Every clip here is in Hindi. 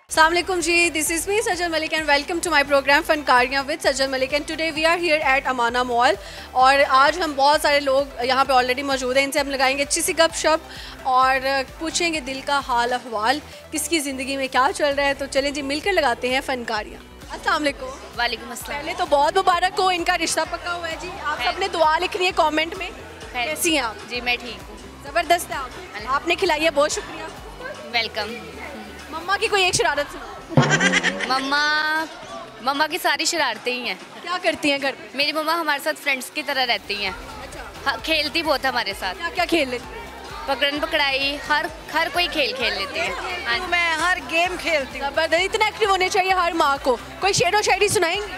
Assalamu alaikum ji, this is me Sajal Malik and welcome to my program फनकारियाँ with Sajal Malik and today we are here at Amana Mall और आज हम बहुत सारे लोग यहाँ पे ऑलरेडी मौजूद हैं, इनसे हम लगाएंगे अच्छी सी गपशप और पूछेंगे दिल का हाल अहवाल, किसकी ज़िंदगी में क्या चल रहा है। तो चलें जी मिलकर लगाते हैं फनकारियाँ। अस्सलाम वालेकुम। वालेकुम अस्सलाम। पहले तो बहुत मुबारक हो, इनका रिश्ता पक्का हुआ है जी। आप सबने दुआ लिखनी है कॉमेंट में। कैसी हैं आप? जी मैं ठीक हूँ। ज़बरदस्त है आप, आपने खिलाई है, बहुत शुक्रिया। वेलकम। मम्मा की कोई एक शरारत सुनाओ। मम्मा की सारी शरारतें ही हैं। क्या करती हैं घर पे? मेरी मम्मा हमारे साथ फ्रेंड्स की तरह रहती हैं। अच्छा, खेलती बहुत है हमारे साथ। क्या क्या खेल लेती हैं? पकड़न पकड़ाई, हर कोई खेल खेल लेती है। हाँ, मैं हर गेम खेलती हूँ। जबरदस्त, इतना एक्टिव होने चाहिए हर माँ को। कोई शेर व शायरी सुनाएंगे?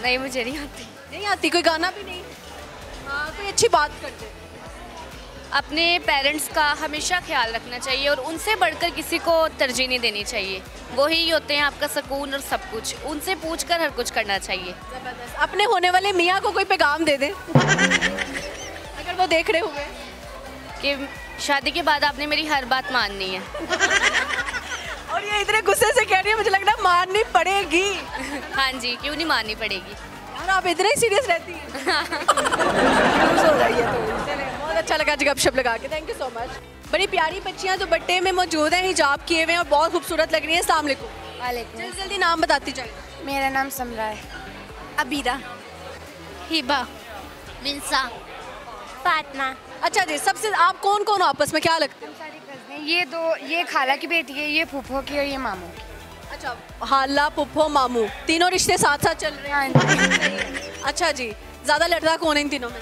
नहीं मुझे नहीं आती। नहीं आती? कोई गाना भी नहीं? हाँ, कोई अच्छी बात कर दे। अपने पेरेंट्स का हमेशा ख्याल रखना चाहिए और उनसे बढ़कर किसी को तरजीह नहीं देनी चाहिए। वही होते हैं आपका सुकून और सब कुछ। उनसे पूछकर हर कुछ करना चाहिए। जबरदस्त। अपने होने वाले मियाँ को कोई पैगाम दे दे अगर वो देख रहे हुए कि शादी के बाद आपने मेरी हर बात माननी है। और ये इतने गुस्से से कह रही है, मुझे लग रहा है माननी पड़ेगी। हाँ जी, क्यों नहीं माननी पड़ेगी। यार आप इतने ही सीरियस रहती हैं। हो रही है तो चलिए, बहुत अच्छा लगा जी गपशप लगा के। Thank you so much. बड़ी प्यारी बच्चियाँ दुपट्टे में मौजूद हैं, हिजाब किए हुए हैं और बहुत खूबसूरत लग रही हैं। अस्सलाम वालेकुम। वालेकुम। जल्दी जल्दी नाम बताती जाए। मेरा नाम समरा है। अबीरा, हिबा, मिंसा, फातिमा। अच्छा जी, सबसे आप कौन कौन हो आपस में, क्या लगते हैं? सारी कज़नें, ये खाला की बेटी है, ये फूफो की और ये मामू की। अच्छा, हाला पुप्पो मामू, तीनों रिश्ते साथ साथ चल रहे हैं। हाँ अच्छा जी, ज्यादा लड़ता कौन है इन तीनों में?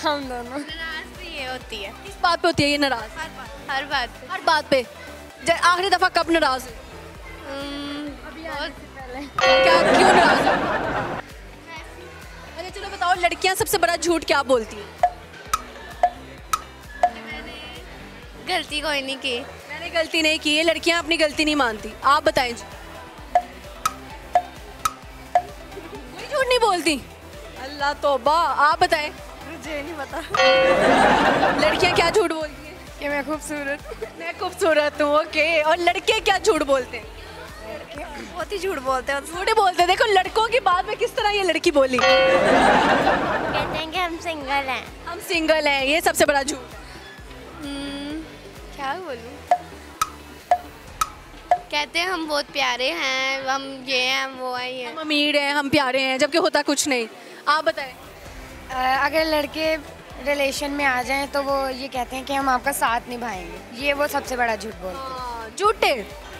हम दोनों। नाराज भी ये होती है। किस बात पे होती है ये नाराज? हर बात पे। हर बात पे। आखिरी दफा कब नाराज हुई? क्या, क्यों नाराज हुई? अच्छा चलो बताओ, लड़कियां सबसे बड़ा झूठ क्या बोलती हैं? गलती कोई नहीं की। मैंने गलती नहीं की, ये लड़कियां अपनी गलती नहीं मानती। आप बताएं जी। कोई झूठ नहीं बोलती? अल्लाह तौबा। आप बताएं। मुझे नहीं पता लड़कियां क्या झूठ बोलती हैं? कि मैं खूबसूरत। मैं खूबसूरत हूँ। ओके, और लड़के क्या झूठ बोलते हैं? बहुत ही झूठ बोलते हैं। झूठे बोलते हैं। देखो लड़कों की बात में किस तरह ये लड़की बोली। कहते हैं कि हम सिंगल हैं। हम सिंगल हैं, ये सबसे बड़ा झूठ। क्या बोलूं? कहते हैं हम बहुत प्यारे हैं, हम ये हैं, हम वो हैं, ये हम अमीर हैं, हम प्यारे हैं, जबकि होता कुछ नहीं। आप बताएं। अगर लड़के रिलेशन में आ जाएं तो वो ये कहते हैं कि हम आपका साथ निभाएंगे। ये वो सबसे बड़ा झूठ बोलते हैं। हाँ, झूठे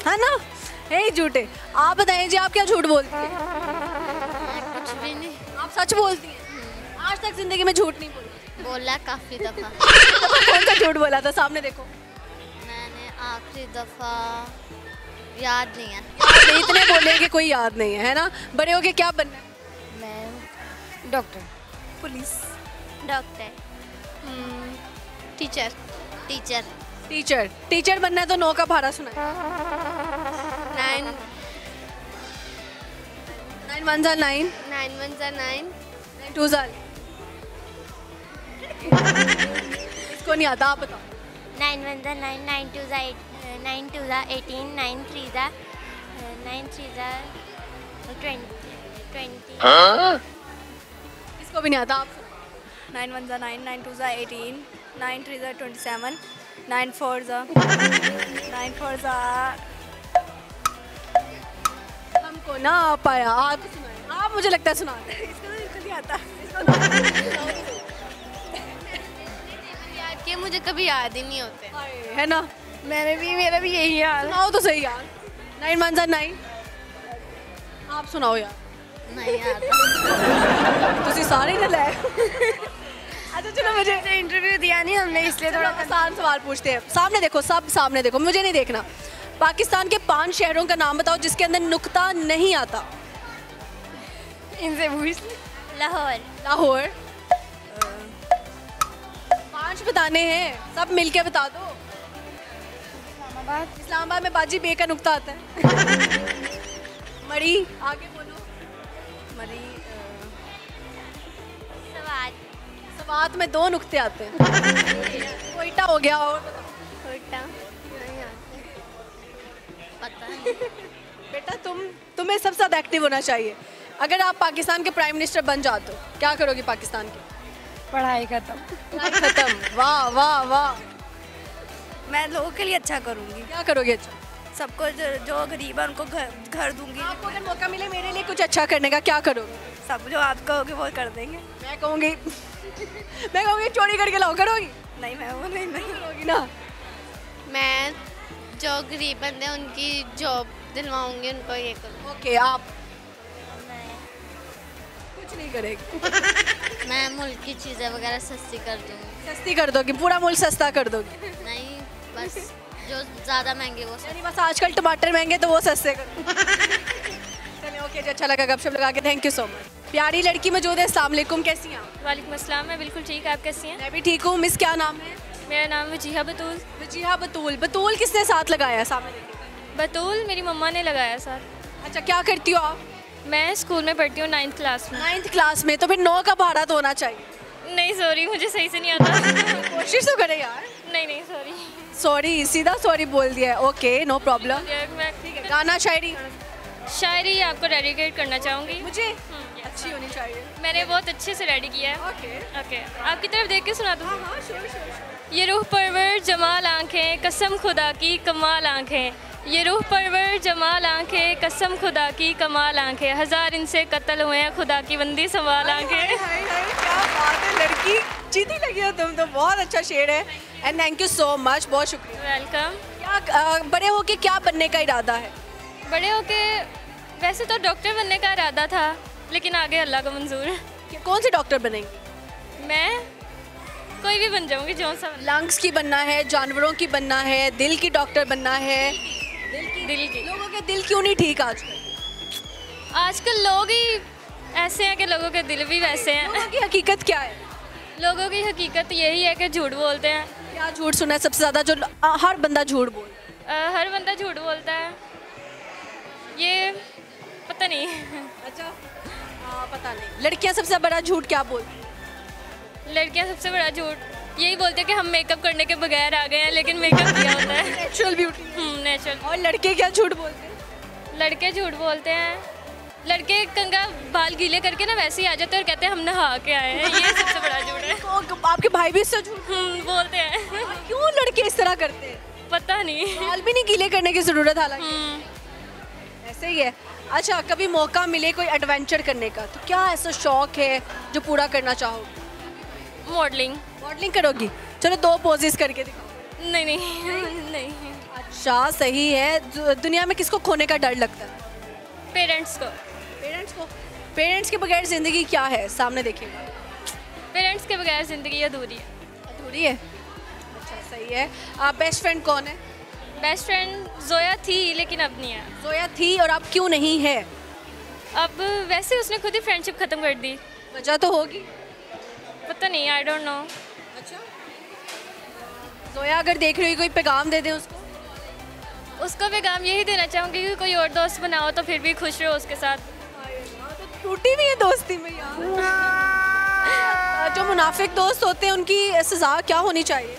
है ना, है झूठे। आप बताएं जी, आप क्या झूठ बोलते हैं? कुछ भी नहीं। आप सच बोलती हैं? आज तक जिंदगी में झूठ नहीं बोली? बोला काफी दफा। कौन सा झूठ बोला था? सामने देखो। मैंने आखिरी दफा याद नहीं है। इतने बोले कि कोई याद नहीं है ना। बड़े होके क्या बनना है? मैं doctor, police, doctor, teacher, teacher, teacher. Teacher बनना है तो 9 का भाड़ा सुना है। 9 9 1 9 9 1 9 9 2 इसको नहीं आता, आप बताओ। 9 1 9 9 2 8 9 2 18 9 3 9 3 20 20। इसको भी नहीं आता, आप सुनाओ। 9 1 9 9 2 18 9 3 27 9 4 9 4 हमको ना आ पाया, आप सुनाए। आप मुझे लगता है सुना दे। इसको तो बिल्कुल नहीं आता। याद किए, मुझे कभी याद ही नहीं होते। है ना, मेरा भी यही हाल है। सुनाओ तो सही यार। 9 1 9 आप सुनाओ यार। नहीं आता। तुसी सारे ना ले। अच्छा चलो, मुझे इंटरव्यू दिया नहीं हमने, इसलिए थोड़ा आसान सवाल पूछते हैं। सामने देखो, सब सामने देखो, मुझे नहीं देखना। पाकिस्तान के 5 शहरों का नाम बताओ जिसके अंदर नुक्ता नहीं आता। इनसे पूछ। लाहौर। लाहौर। 5 बताने हैं, सब मिलके बता दो। इस्लामाबाद में बाजी बे का नुक्ता आता है। मरी, आगे बोलो। मरी। सवात। सवात में 2 नुक्ते आते हैं। कोयटा हो गया, और बताओ। कोयटा, पता नहीं। तुम्हें सबसे ज़्यादा एक्टिव होना चाहिए। अगर आप पाकिस्तान के प्राइम मिनिस्टर बन जाते हो, क्या करोगे पाकिस्तान की? पढ़ाई खत्म। पढ़ाई खत्म। वाह वाह वाह। मैं लोगों के लिए अच्छा करूँगी, क्या करोगे अच्छा? सबको जो गरीब है उनको घर दूंगी। आपको अगर मौका मिले मेरे लिए कुछ अच्छा करने का, क्या करोगे? सब जो आप कहोगे वो कर देंगे। मैं कहूँगी चोरी करके लाओ, करोगी? नहीं मैं वो नहीं करोगी ना? मैं जो गरीब बंदे हैं उनकी जॉब दिलवाऊंगी, उनको ये करूँ। ओके, आप? कुछ नहीं करेगी। मैं मुल्क की चीज़ें वगैरह सस्ती कर दूँगी। सस्ती कर दोगी? पूरा मुल्क सस्ता कर दोगी? नहीं, बस जो ज़्यादा महंगे वो यानी बस आजकल टमाटर महंगे तो वो सस्ते कर। चलिए ओके जी, अच्छा लगा गपशप लगा के, थैंक यू सो मच। प्यारी लड़की मौजूद है, अस्सलाम वालेकुम, कैसी हैं आप? वालेकुम अस्सलाम, मैं बिल्कुल ठीक, आप कैसी हैं? मैं भी ठीक हूँ। मिस क्या नाम है? मेरा नाम वजीहा बतूल। वजीहा बतूल। बतूल किसने साथ लगाया? सामने देखिए। बतूल मेरी मम्मा ने लगाया सर। अच्छा, क्या करती हो आप? मैं स्कूल में पढ़ती हूँ 9th क्लास में। 9th क्लास में? तो फिर 9 का भाड़ा तो होना चाहिए। नहीं सॉरी, मुझे सही से नहीं आता। कोशिश तो करे यार। नहीं सॉरी। सॉरी, सीधा सॉरी बोल दिया है। Okay, no problem. ठीक है, गाना शायरी? शायरी आपको डेडिकेट करना चाहूँगी। मुझे अच्छी होनी चाहिए। मैंने बहुत अच्छे से रेडी किया है। ओके, आपकी तरफ देख के सुना दूँ? हाँ, श्योर। ये रूह परवर जमाल आंखें, कसम खुदा की कमाल आंखें। ये रूह परवर जमाल आंखें, कसम खुदा की कमाल आंखें। 1000 इनसे कत्ल हुए हैं, खुदा की बंदी संभाल आंखें। क्या बात है, लड़की जीती लगी हो तुम तो। बहुत अच्छा शेर है and thank you so much, बहुत शुक्रिया। वेलकम। क्या बड़े होके क्या बनने का इरादा है? बड़े होके वैसे तो डॉक्टर बनने का इरादा था, लेकिन आगे अल्लाह को मंजूर है। कौन से डॉक्टर बनेंगे? मैं कोई भी बन जाऊंगी, जो सा लंग्स की बनना है, जानवरों की बनना है, दिल की डॉक्टर बनना है? दिल की। लोगों के दिल क्यों नहीं ठीक आजकल? आजकल लोग ही ऐसे हैं कि लोगों के दिल भी वैसे हैं। लोगों की हकीकत क्या है? लोगों की हकीकत यही है कि झूठ बोलते हैं। क्या झूठ सुना है सबसे ज़्यादा? जो हर बंदा झूठ बोल। हर बंदा झूठ बोलता है, ये पता नहीं। अच्छा, पता नहीं। लड़कियां सबसे बड़ा झूठ क्या बोलती हैं? लड़कियां सबसे बड़ा झूठ यही बोलते हैं कि हम मेकअप करने के बगैर आ गए हैं, लेकिन मेकअप किया होता है। Natural beauty. नेचुरल। और लड़के क्या झूठ बोलते हैं? लड़के झूठ बोलते हैं, लड़के कंगा बाल गीले करके ना वैसे ही आ जाते हैं और कहते हैं हम नहा के आए हैं। ये सबसे बड़ा झूठ है। तो आपके भाई भी इससे झूठ बोलते हैं। क्यों लड़के इस तरह करते हैं? पता नहीं। बाल भी नहीं गीले करने की जरूरत, हालांकि ऐसे ही है। अच्छा, कभी मौका मिले कोई एडवेंचर करने का तो क्या ऐसा शौक है जो पूरा करना चाहोगे? मॉडलिंग। मॉडलिंग करोगी? चलो 2 पोजेस करके दिखाओ। नहीं। अच्छा, सही है। दुनिया में किसको खोने का डर लगता है? पेरेंट्स को। पेरेंट्स के बगैर जिंदगी क्या है? सामने देखिएगा। पेरेंट्स के बगैर ज़िंदगी अधूरी है। अच्छा, सही है। आप बेस्ट फ्रेंड कौन है? बेस्ट फ्रेंड जोया थी, लेकिन अब नहीं है। जोया थी, और अब क्यों नहीं है? अब वैसे उसने खुद ही फ्रेंडशिप ख़त्म कर दी। वजह तो होगी। पता नहीं, आई डोंट नो। अच्छा, जोया अगर देख रही हो कोई पैगाम दे दें उसको पैगाम यही देना चाहूँगी कि कोई और दोस्त बनाओ तो फिर भी खुश रहो उसके साथ। तो टूटी भी है दोस्ती में यार। जो मुनाफिक दोस्त होते हैं उनकी सज़ा क्या होनी चाहिए?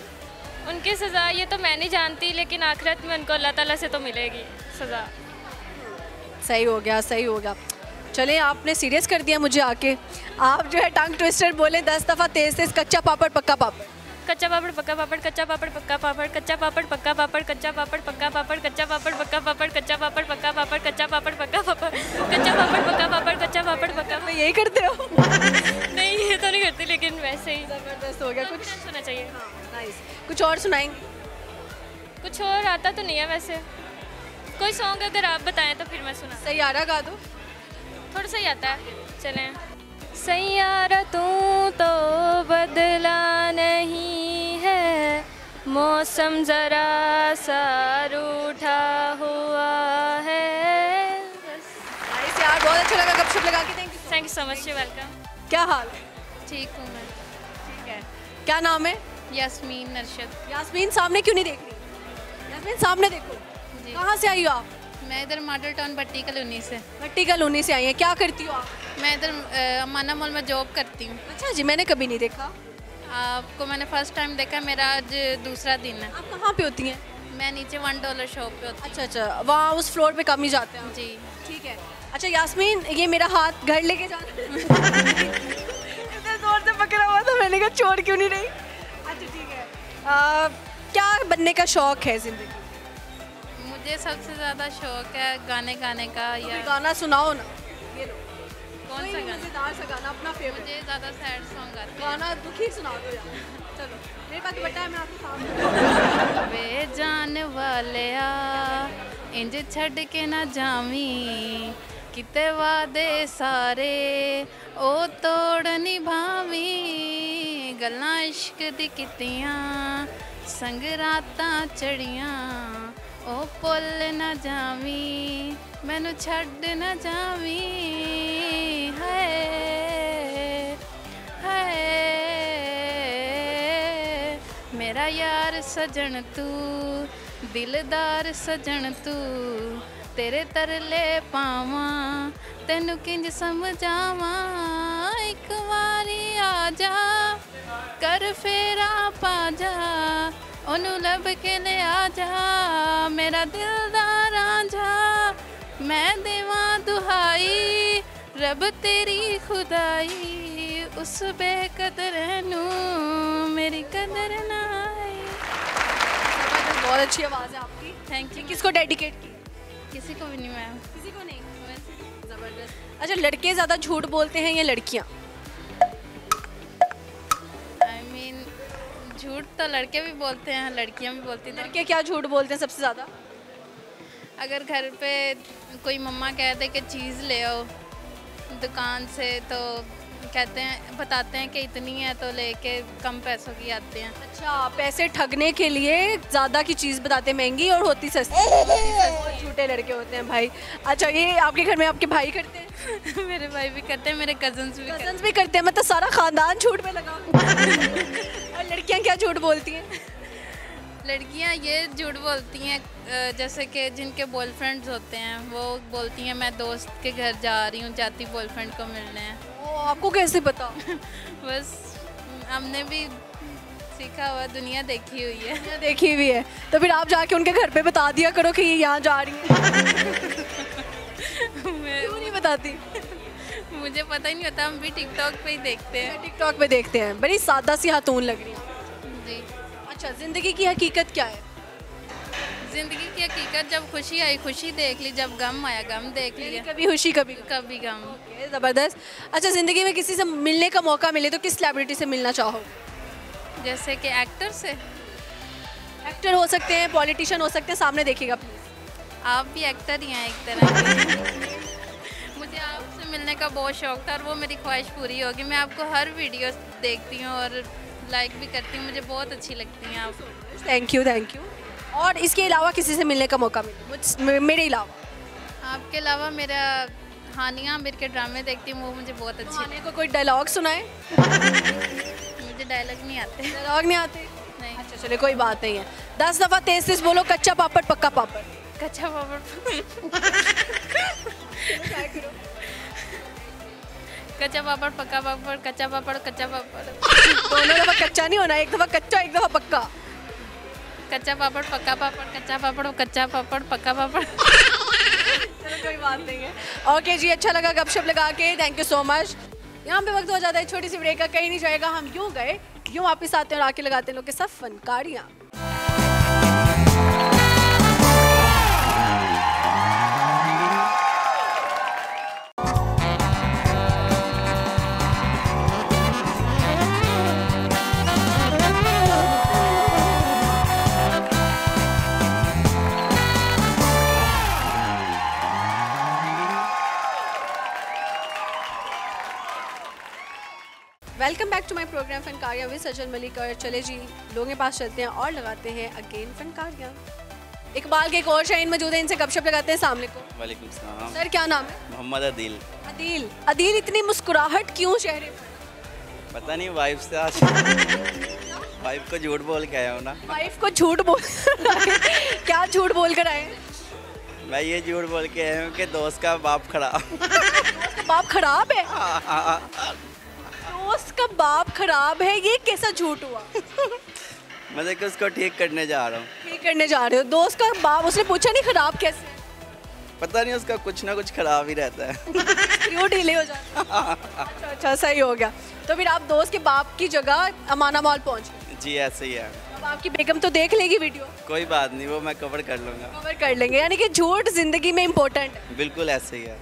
उनकी सज़ा ये तो मैं नहीं जानती, लेकिन आखिरत में उनको अल्लाह ताला से तो मिलेगी सज़ा। सही हो गया। चले, आपने सीरियस कर दिया मुझे आके। आप जो है टंग ट्विस्टर बोले 10 दफ़ा तेज, कच्चा पापड़ पक्का पापड़। कच्चा पापड़ पक्का पापड़, कच्चा पापड़ पक्का पापड़, कच्चा पापड़ पक्का पापड़, कच्चा पापड़ पक्का पापड़, कच्चा पापड़ पक्का पापड़, कच्चा पापड़ पक्का पापड़, कच्चा पापड़ पक्का पापड़, कच्चा पापड़ पक्का पापड़, कच्चा पापड़ पक्का। मैं यही करते हो? नहीं, ये तो नहीं करती, लेकिन वैसे ही ज़बरदस्त हो गया। कुछ सुनना चाहिए। नाइस। कुछ और सुनाएंगे? कुछ और आता तो नहीं है वैसे। कोई सॉन्ग अगर आप बताएं तो फिर मैं सुना। सैयारा गा दो। थोड़ा सा ही आता है, चलें। सैयारा तू तो बदला नहीं है, मौसम ज़रा सा रूठा हुआ है। नाइस यार, बहुत अच्छा लगा गपशप लगा के। Thank you so much. Welcome. क्या हाल है? ठीक हूँ मैं। ठीक है। क्या नाम है? यास्मीन नरशद। यास्मीन, सामने क्यों नहीं देख रही? यास्मीन, सामने देखो। कहाँ से आई हो आप? मैं इधर मॉडल टाउन भट्टी कॉलोनी से। भट्टी कॉलोनी से आई हैं। क्या करती हो आप? मैं इधर अमाना मॉल में जॉब करती हूँ। अच्छा जी, मैंने कभी नहीं देखा। आपको मैंने फर्स्ट टाइम देखा, मेरा आज दूसरा दिन है। आप कहाँ पे होती हैं? मैं नीचे $1 शॉप पे होती अच्छा अच्छा, वहाँ उस फ्लोर पे कम ही जाते हैं हूँ जी। ठीक है। अच्छा यास्मीन, ये मेरा हाथ घर लेके जाना इतने जोर से पकड़ा हुआ था, मैंने कहा छोड़ क्यों नहीं रही। अच्छा ठीक है, क्या बनने का शौक है ज़िंदगी? मुझे सबसे ज़्यादा शौक है गाने गाने का। तो या फिर गाना सुनाओ ना, ये लो कौन कोई सा गाना? मज़ेदार सा गाना अपना फेवरेट। मुझे ज़्यादा सैड सॉन्ग आते हैं। गाना दुखी सुना दो यार। चलो मेरे पास बटा है, मैं आपके सामने। वे जान वाले इंज छड़ के ना जावी, किते वादे सारे ओ तोड़ निभावी, गल्लां इश्क दी कीतियां संग रातां चढ़ियां, ओ पुल ना जावी मैनू छड़ ना जावी, हाय हाय मेरा यार सजन तू, दिलदार सजन तू, तेरे तरले पावां तेनू किंज समझावां, एक वारी आ जा कर फेरा पा जा, ओनू लब के ले आ जा, मेरा दिलदार रांझा, मैं देवां दुहाई रब तेरी खुदाई, उस बेकदर नू मेरी कदर ना आई। बहुत अच्छी आवाज़ है आपकी, थैंक यू। किसको डेडिकेट की? किसी को भी नहीं मैम। किसी को नहीं, ज़बरदस्त। अच्छा, लड़के ज़्यादा झूठ बोलते हैं या लड़कियाँ? आई मीन झूठ तो लड़के भी बोलते हैं, लड़कियां भी बोलती हैं। लड़के क्या झूठ बोलते हैं सबसे ज़्यादा? अगर घर पे कोई मम्मा कह दे कि चीज़ ले आओ दुकान से, तो कहते हैं बताते हैं कि इतनी है तो लेके कम पैसों की आते हैं। अच्छा, पैसे ठगने के लिए ज़्यादा की चीज़ बताते महंगी और होती सस्ती। बहुत झूठे लड़के होते हैं भाई। अच्छा, ये आपके घर में आपके भाई करते हैं? मेरे भाई भी करते हैं, मेरे कजन्स भी करते कजन्स भी करते हैं, मतलब सारा ख़ानदान झूठ में लगा। और लड़कियाँ क्या झूठ बोलती हैं? हैं। लड़कियां ये झूठ बोलती हैं जैसे कि जिनके बॉयफ्रेंड्स होते हैं वो बोलती हैं मैं दोस्त के घर जा रही हूँ, जाती बॉयफ्रेंड को मिलने हैं। ओ, आपको कैसे पता? बस हमने भी सीखा हुआ, दुनिया देखी हुई है। दुनिया देखी हुई है, तो फिर आप जाके उनके घर पे बता दिया करो कि ये यहाँ जा रही है। क्यों नहीं बताती? मुझे पता ही नहीं होता, हम भी टिकटॉक पे ही देखते हैं। टिकटॉक पे देखते हैं, बड़ी सादा सी खातून लग रही है। जी। अच्छा, ज़िंदगी की हकीकत क्या है? ज़िंदगी की हकीकत, जब खुशी आई खुशी देख ली, जब गम आया गम देख लिया, कभी खुशी कभी कभी गम। ज़बरदस्त। अच्छा, ज़िंदगी में किसी से मिलने का मौका मिले तो किस सेलिब्रिटी से मिलना चाहो? जैसे कि एक्टर से। एक्टर हो सकते हैं, पॉलिटिशियन हो सकते हैं, सामने देखिएगा प्लीज़। आप भी एक्टर ही हैं एक तरह के। मुझे आपसे मिलने का बहुत शौक था और वो मेरी ख्वाहिश पूरी होगी। मैं आपको हर वीडियो देखती हूँ और लाइक भी करती हूँ, मुझे बहुत अच्छी लगती हैं आप। Thank you, thank you. और इसके अलावा किसी से मिलने का मौका मिले मेरे अलावा? आपके अलावा मेरा हानिया आमिर के ड्रामे देखती हूँ, वो मुझे बहुत अच्छी हानिया को कोई डायलॉग सुनाए? मुझे डायलॉग नहीं आते। डायलॉग नहीं आते? नहीं। अच्छा चलिए, कोई बात नहीं है। 10 दफ़ा तेज तेज बोलो, कच्चा पापड़ पक्का पापड़। कच्चा पापड़ कच्चा पापड़ पक्का पापड़, कच्चा पापड़ कच्चा पापड़। दोनों दफ़ा कच्चा नहीं होना, एक दफ़ा कच्चा एक दफ़ा पक्का। कच्चा पापड़ पक्का पापड़, कच्चा पापड़ कच्चा पापड़ पक्का पापड़। चलो कोई बात नहीं है। ओके जी, अच्छा लगा गपशप लगा के, थैंक यू सो मच। यहाँ पे वक्त हो जाता है छोटी सी ब्रेक का, कहीं नहीं जाएगा। हम यूँ गए यूँ वापस आते हैं और आके लगाते हैं लोग के सब फनकारियाँ। Welcome back to my program Funkariyan with Sajal Malik. और चले जी, लोगों के पास चलते हैं और लगाते हैं अगेन फनकारियाँ। इकबाल के एक और शाइन मौजूद है, इनसे गपशप लगाते हैं। सामने को वालेकुम सलाम। सर, क्या नाम है? मोहम्मद अदील। अदील, अदील इतनी मुस्कुराहट क्यों चेहरे पर? पता नहीं, वाइफ से आज वाइफ को झूठ बोल के आया हूँ ना। वाइफ को झूठ बोल क्या झूठ बोल कर आए? मैं ये झूठ बोल के आया हूँ कि दोस्त का बाप खराब। दोस्त का बाप खराब है? दोस्त का बाप खराब है, ये कैसा झूठ हुआ? मतलब कि उसको ठीक करने जा रहा हूँ। ठीक करने जा रहे हो? दोस्त का बाप उसने पूछा नहीं खराब कैसे है? पता नहीं, उसका कुछ ना कुछ खराब ही रहता है। क्यों ढीले हो जाते हैं? अच्छा सही हो गया। तो फिर आप दोस्त के बाप की जगह अमाना मॉल पहुंच गए। जी ऐसे ही है। अब आपकी बेगम तो देख लेगी वीडियो। कोई बात नहीं, वो मैं कवर कर लूँगा। कवर कर लेंगे, यानी कि झूठ जिंदगी में इम्पोर्टेंट है। बिल्कुल ऐसे ही है।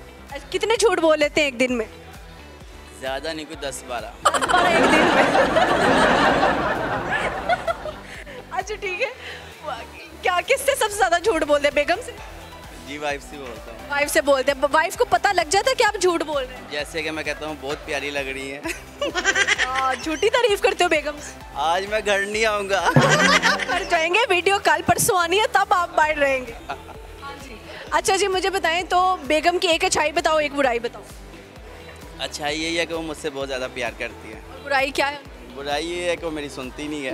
कितने झूठ बोल लेते हैं एक दिन में? ज़्यादा नहीं, कोई 10-12। एक दिन में। अच्छा ठीक है, क्या किससे सबसे ज्यादा झूठ बोलते हैं? बेगम से? जी वाइफ से बोलता हूँ। वाइफ से बोलते हैं। वाइफ को पता लग जाता है कि आप झूठ बोल रहे हैं? जैसे कि मैं कहता हूँ बहुत प्यारी लग रही है। झूठी तारीफ करते हो बेगम से? आज मैं घर नहीं आऊँगा। कर जाएंगे, वीडियो कल परसों आनी है तब आप बाहर रहेंगे। हाँ जी। अच्छा जी मुझे बताएं तो बेगम की एक अच्छाई बताओ, एक बुराई बताओ। अच्छा यही है कि वो मुझसे बहुत ज़्यादा प्यार करती है। और बुराई क्या है? बुराई ये है कि वो मेरी सुनती नहीं है।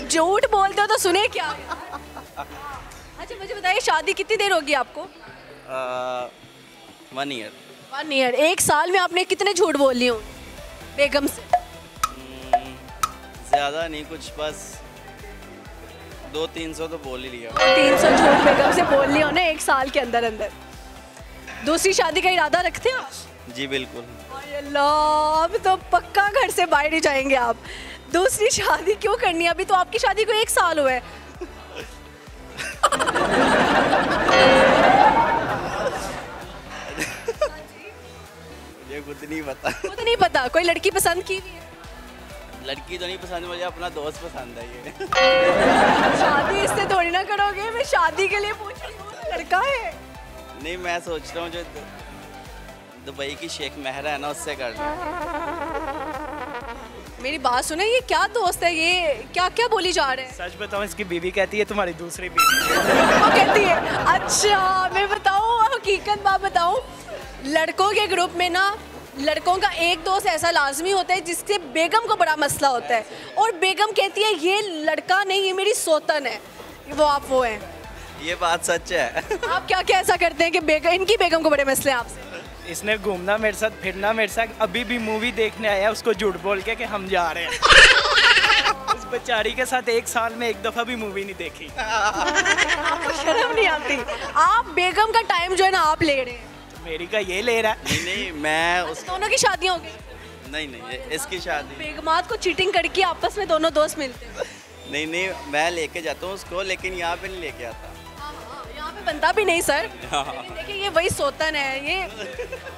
झूठ बोलते हो तो सुने क्या? अच्छा मुझे बताइए शादी कितनी देर होगी आपको? 1 ईयर। 1 ईयर। 1 साल में आपने कितने झूठ बोल लिए हो बेगम से? ज़्यादा नहीं, कुछ बस 200-300 तो बोल ही लिया। 300 झूठ बेगम से बोल लिए हो ना 1 साल के अंदर अंदर। दूसरी शादी का इरादा रखते हैं आप? जी बिल्कुल। अल्लाह, अब तो पक्का घर से बाहर ही जाएंगे आप। दूसरी शादी क्यों करनी है? अभी तो आपकी शादी को 1 साल हुआ है। मुझे खुद नहीं पता। खुद नहीं पता? कोई लड़की पसंद की हुई है? लड़की तो नहीं पसंद, मुझे अपना दोस्त पसंद है ये। शादी इससे थोड़ी ना करोगे, मैं शादी के लिए पूछ रही हूँ, लड़का है। नहीं मैं सोच रहा हूँ जो दुबई की शेख महरा है ना उससे कर लूँ। मेरी बात सुने, ये क्या दोस्त है? ये क्या क्या बोली जा रहे हैं? सच बताऊं, इसकी बीवी कहती है तुम्हारी दूसरी बीवी। वो कहती है? अच्छा मैं बताऊँ हकीकत बात बताऊँ, लड़कों के ग्रुप में ना लड़कों का एक दोस्त ऐसा लाजमी होता है जिससे बेगम को बड़ा मसला होता है, और बेगम कहती है ये लड़का नहीं, ये मेरी सोतन है। वो आप वो हैं। ये बात सच है। आप क्या क्या ऐसा करते हैं कि इनकी बेगम को बड़े मसले हैं आपसे? इसने घूमना मेरे साथ, फिरना मेरे साथ, अभी भी मूवी देखने आया उसको झूठ बोल के कि हम जा रहे हैं। उस बेचारी के साथ 1 साल में 1 दफा भी मूवी नहीं देखी। आपको शर्म नहीं आती? आप बेगम का टाइम जो है ना आप ले रहे हैं। तो मेरी का ये ले रहा है। नहीं मैं उस दोनों की शादियां हो गई? नहीं इसकी शादी। बेगमात को चीटिंग करके आपस में दोनों दोस्त मिलते हैं? नहीं मैं लेके जाता हूँ उसको, लेकिन यहाँ पे नहीं लेके आता। यहाँ पे बनता भी नहीं सर। लेकिन देखिए ये वही सोतन है। ये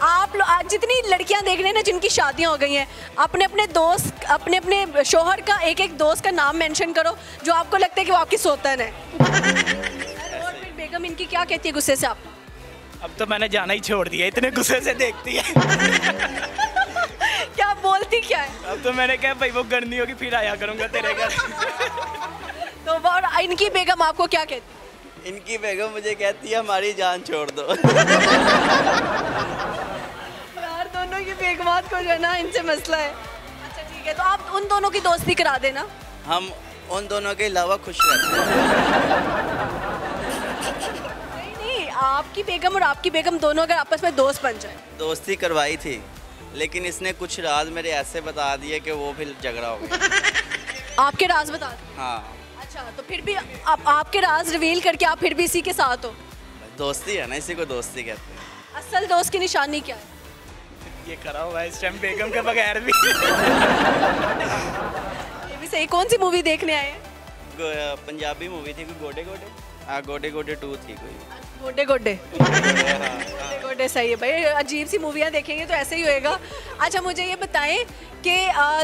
आप आज जितनी लड़कियां देख रहे हैं ना जिनकी शादियां हो गई हैं, अपने अपने दोस्त, अपने अपने शोहर का एक एक दोस्त का नाम मेंशन करो जो आपको लगता है कि वो आपकी सोतन है। और फिर बेगम इनकी क्या कहती है गुस्से से आपको? अब तो मैंने जाना ही छोड़ दिया, इतने गुस्से से देखती है। क्या बोलती क्या है? अब तो मैंने कहा भाई वो गर्मी होगी फिर आया करूंगा तेरे घर। तो और इनकी बेगम आपको क्या कहती है? इनकी बेगम मुझे कहती है हमारी जान छोड़ दो। यार दोनों की बेगमात को जो है ना इनसे मसला है। अच्छा ठीक है, तो आप उन दोनों की दोस्ती करा देना। हम उन दोनों के अलावा खुश रहते हैं। नहीं, आपकी बेगम और आपकी बेगम दोनों अगर आपस में दोस्त बन जाए। दोस्ती करवाई थी लेकिन इसने कुछ राज मेरे ऐसे बता दिए कि वो फिर झगड़ा हो गया। आपके राज बता दें? हाँ। अच्छा तो फिर भी आपके राज रिवील करके आप फिर भी इसी के साथ हो? दोस्ती है ना, इसी को दोस्ती कहते हैं। असल दोस्त की निशानी क्या है? ये करा हुआ है इस टाइम बेगम के बगैर भी। ये भी सही। कौन सी मूवी देखने आए हैं? पंजाबी मूवी थी कोई गोडे गोडे। हाँ गोडे गोडे 2 थी कोई। गोडे गोडे। गोडे गोडे सही है भाई, अजीब सी मूवियाँ देखेंगे तो ऐसे ही होएगा। अच्छा मुझे ये बताएं कि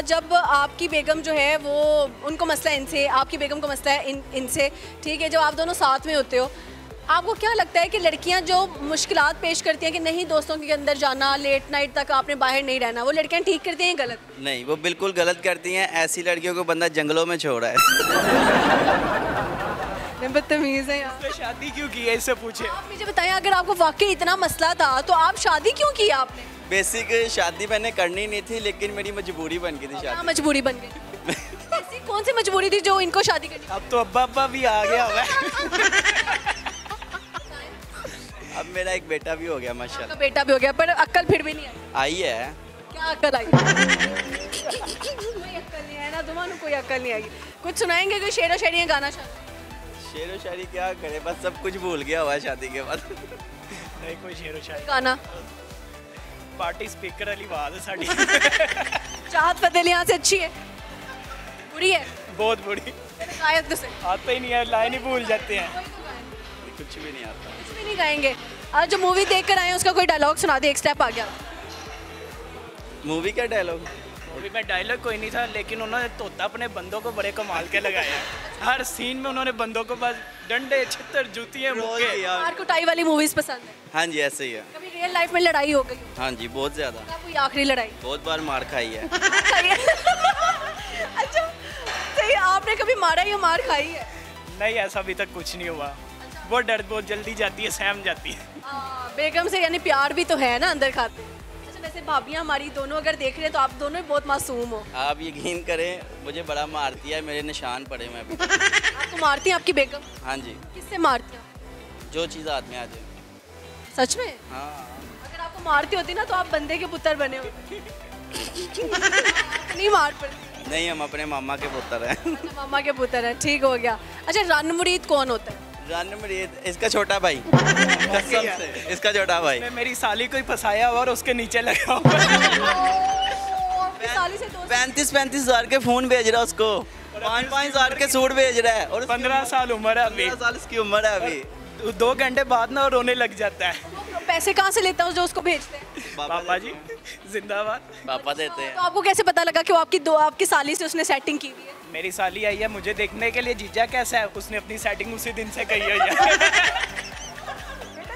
जब आपकी बेगम जो है वो उनको मसला इनसे, आपकी बेगम को मसला है इनसे, ठीक है, जब आप दोनों साथ में होते हो, आपको क्या लगता है कि लड़कियां जो मुश्किलात पेश करती हैं कि नहीं दोस्तों के अंदर जाना, लेट नाइट तक आपने बाहर नहीं रहना, वो लड़कियां ठीक करती हैं गलत? नहीं, वो बिल्कुल गलत करती हैं। ऐसी लड़कियों को बंदा जंगलों में छोड़ा है। बदतमीज है यार। तो शादी क्यों की है इससे पूछे। आप मुझे बताएं अगर आपको वाकई इतना मसला था तो आप शादी क्यों की आपने? बेसिक शादी मैंने करनी नहीं थी लेकिन मेरी मजबूरी बन गई थी शादी। मजबूरी बन गई? ऐसी कौन सी मजबूरी थी जो इनको शादी करनी? अब तो अब्बा भी आ गया हुआ है। अब मेरा एक बेटा भी हो गया माशाल्लाह। बेटा भी हो गया पर अक्ल फिर भी नहीं आई? आई है। क्या अक्ल आई? कोई अक्ल नहीं है ना तुम्हारा, कोई अक्ल नहीं आई। कुछ सुनाएंगे, कोई शेर व शायरी गाना? शेर व शायरी क्या करे, बस सब कुछ भूल गया हुआ है शादी के बाद। नहीं कोई शेर व शायरी। गाना पार्टी स्पीकर वाली आवाज है साड़ी। चाहत फतेह यहाँ से अच्छी है, बुरी है? बहुत बुरी, शायद तो से आता ही नहीं है, लाइन ही भूल जाते हैं। कुछ भी नहीं आता। कुछ भी नहीं गाएंगे। आज जो मूवी देख कर आए हैं उसका कोई डायलॉग सुना दे, एक स्टेप आ गया। मूवी का डायलॉग? मूवी में डायलॉग कोई नहीं था, लेकिन उन्होंने तोता अपने बंदों को बड़े कमाल के लगाया है। हर सीन में उन्होंने बंदों को बस डंडे छितर जूतियाँ मार कुटाई वाली मूवीज पसंद है? हाँ जी ऐसे ही है। कभी रियल लाइफ में लड़ाई हो गई? हाँ जी बहुत ज़्यादा। कोई आखिरी लड़ाई? बहुत बार मार खाई है। अच्छा सही, आपने कभी मारा या मार खाई है? नहीं ऐसा अभी तक कुछ नहीं हुआ। वो डर बहुत जल्दी जाती है, सहम जाती है। बेगम से यानी प्यार भी तो है ना अंदर खाते। अच्छा वैसे भाभियाँ हमारी दोनों अगर देख रहे हैं तो आप दोनों ही बहुत मासूम हो। आप यकीन करें मुझे बड़ा मारती है, मेरे निशान पड़े हुए अभी। आपको मारती हैं आपकी बेगम? हाँ जी। किससे मारती हैं? जो चीज़ हाथ में आ जाए। सच में? हाँ। अगर आपको मारती होती ना तो आप बंदे के पुत्र बने होते। नहीं मार पड़ती? नहीं हम अपने मामा के पुत्र हैं। अच्छा मामा के पुत्र हैं, ठीक हो गया। अच्छा रन मुरीद कौन होता है? रन मुरीद इसका छोटा भाई। कसम से इसका छोटा भाई। मेरी साली को ही फंसाया हुआ और उसके नीचे लगा हुआ। 35 हज़ार के फोन भेज रहा है उसको, 5 हज़ार के सूट भेज रहा है और 15 साल उम्र है अभी। 15 साल इसकी उम्र है अभी। 2 घंटे बाद ना रोने लग जाता है। पैसे कहाँ से लेता हूँ जो उसको भेजते हैं? पापा जी जिंदाबाद। पापा देते हैं। तो आपको कैसे पता लगा कि वो आपकी साली से उसने सेटिंग की हुई है? मेरी साली आई है मुझे देखने के लिए, जीजा कैसा है, उसने अपनी सेटिंग उसी दिन से कही हुई है।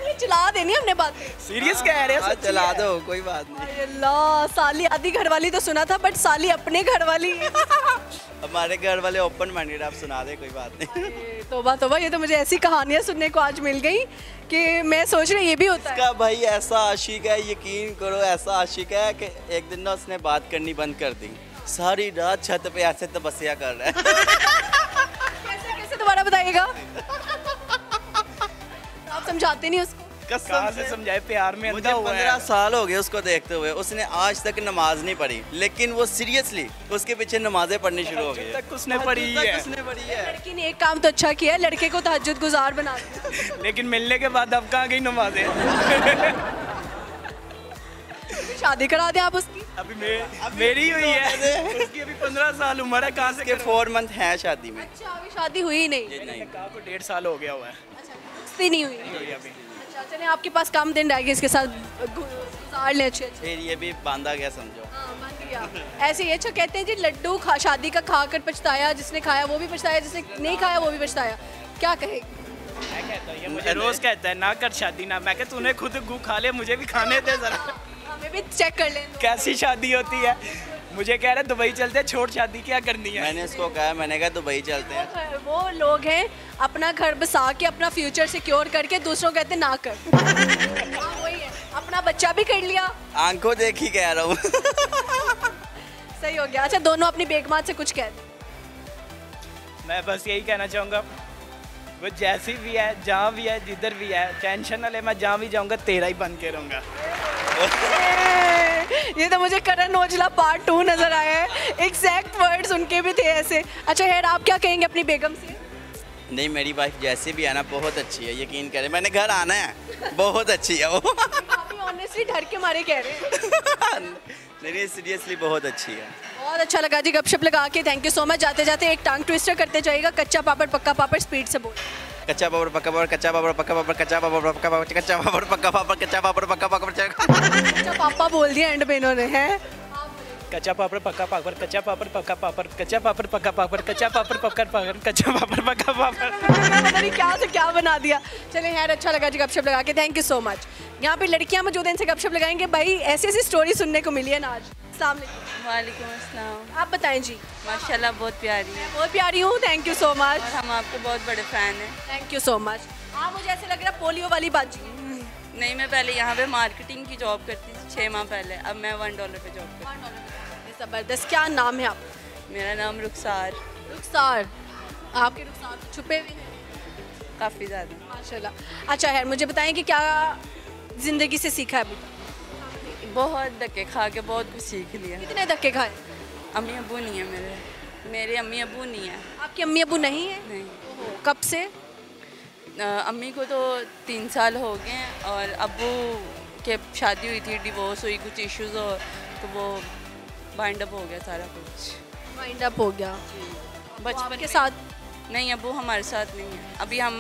ये चला देनी हमने बात। सीरियस कह रहे हैं? चला दो कोई बात नहीं। अल्लाह साली आधी घरवाली तो सुना था, बट साली अपने घरवाली। हमारे घर वाले ओपन माइंडेड, आप सुना दे कोई बात नहीं। तोबा तोबा, ये तो मुझे ऐसी कहानियां सुनने को आज मिल गई कि मैं सोच रही ये भी होता है। इसका भाई ऐसा आशिक है, यकीन करो ऐसा आशिक है कि एक दिन ना उसने बात करनी बंद कर दी, सारी रात छत पे ऐसे तपस्या कर रहा है। कैसे दोबारा बताइएगा? आप समझाते नहीं उसको? कहाँ से समझाए, प्यार में अंधा हुआ है। 15 साल हो गए उसको देखते हुए, उसने आज तक नमाज नहीं पढ़ी, लेकिन वो सीरियसली उसके पीछे नमाजें पढ़नी शुरू हो गई। तक उसने पढ़ी है। लड़की ने एक काम तो अच्छा किया है, लड़के को तहज्जुद गुजार बना दिया। लेकिन मिलने के बाद अब कहाँ गई नमाजें? शादी करा दें आप उसकी? अभी मेरी हुई है, उसकी अभी 15 साल उम्र है, कहाँ से? 4 मंथ है शादी में। अच्छा अभी शादी हुई ही नहीं? कहा को 1.5 साल हो गया हुआ है। अच्छा नहीं हुई अभी। अच्छा चलिए आपके पास कम दिन रह गए, इसके साथ गुजार लें अच्छे। फिर ये भी बांधा गया समझो। बन गया। ऐसे ही अच्छा कहते हैं जी लड्डू शादी का खाकर पछताया, जिसने खाया वो भी पछताया, जिसने नहीं खाया वो भी पछताया। क्या कहे? मैं कहता हूँ ये मुझे रोज कहता है ना कर शादी ना, मैं कहता तूने खुद गू खा ले, मुझे भी खाने दे जरा। हमें भी चेक कर लें कैसी शादी होती है। मुझे कह रहे दुबई चलते हैं, छोड़ शादी क्या करनी है। मैंने इसको कहा, मैंने कहा दुबई चलते हैं। वो लोग हैं अपना घर बसा के अपना फ्यूचर सिक्योर करके दूसरों कहते हैं ना कर। वही है, अपना बच्चा भी कर लिया, आंखों देखी कह रहा हूँ। सही हो गया। अच्छा दोनों अपनी बेगमात से कुछ कह दें। मैं बस यही कहना चाहूँगा, वो जैसी भी है, जहाँ भी है, जिधर भी है, टेंशन ना ले, मैं जहाँ भी जाऊँगा तेरा ही बन के रहूँगा। ये तो मुझे करण औजला पार्ट 2 नजर आया है, एग्जैक्ट वर्ड्स उनके भी थे ऐसे। अच्छा यार आप क्या कहेंगे अपनी बेगम से? नहीं मेरी वाइफ जैसे भी है ना बहुत अच्छी है, यकीन करें, मैंने घर आना है, बहुत अच्छी है वो। ऑनेस्टली डर के मारे कह रहे हैं। नहीं सीरियसली बहुत अच्छी है। बहुत अच्छा लगा जी गपशप लगा के, थैंक यू सो मच। जाते जाते एक टंग ट्विस्टर करते जाइएगा, कच्चा पापड़ पक्का पापड़, स्पीड से बोल। कच्चा पापड़ पक्का पापड़, कच्चा पापड़ पक्का पापड़, कच्चा पापड़ पक्का पापड़, कच्चा पापड़ पक्का पापड़, कच्चा पापड़ पक्का पापड़। अच्छा पापा बोल दिया एंड में इन्होंने, हैं? कच्चा पापड़ पक्का पापड़, कच्चा पापड़ पक्का पापड़, कच्चा पापड़ पक्का पापड़, कच्चा पापड़ पक्का पापड़, कच्चा पापड़ पक्का पापड़। पता नहीं क्या से क्या बना दिया। चले यार अच्छा लगा जी गपशप लगा के, थैंक यू सो मच। यहाँ पे लड़कियाँ मौजूद हैं, इनसे गपशप लगाएंगे। भाई ऐसी ऐसी स्टोरी सुनने को मिली है ना आज। वालेकुम अस्सलाम। आप बताएं जी। माशाल्लाह बहुत प्यारी है। बहुत प्यारी हूँ, थैंक यू सो मच। और हम आपके बहुत बड़े फ़ैन हैं। Thank you so much. हाँ मुझे ऐसे लग रहा है पोलियो वाली बाजी। नहीं मैं पहले यहाँ पे मार्केटिंग की जॉब करती थी 6 माह पहले, अब मैं $1 पे जॉब करती हूँ। ज़बरदस्त। क्या नाम है आप? मेरा नाम रुखसार। रुखसार, आपके रुखसार तो छुपे हुए हैं काफ़ी ज़्यादा माशाल्लाह। अच्छा यार मुझे बताएं कि क्या ज़िंदगी से सीखा है अभी तक? बहुत धक्के खा के बहुत कुछ सीख लिया। कितने धक्के खाए? अम्मी अबू नहीं है मेरे अम्मी अबू नहीं है। आपकी अम्मी अबू नहीं है? नहीं। कब से? अम्मी को तो 3 साल हो गए हैं और अब्बू के शादी हुई थी, डिवोर्स हुई, कुछ इश्यूज हो तो वो वाइंड अप हो गया सारा कुछ। वाइंड अप हो गया बचपन के साथ? नहीं, अब्बू हमारे साथ नहीं है। अभी हम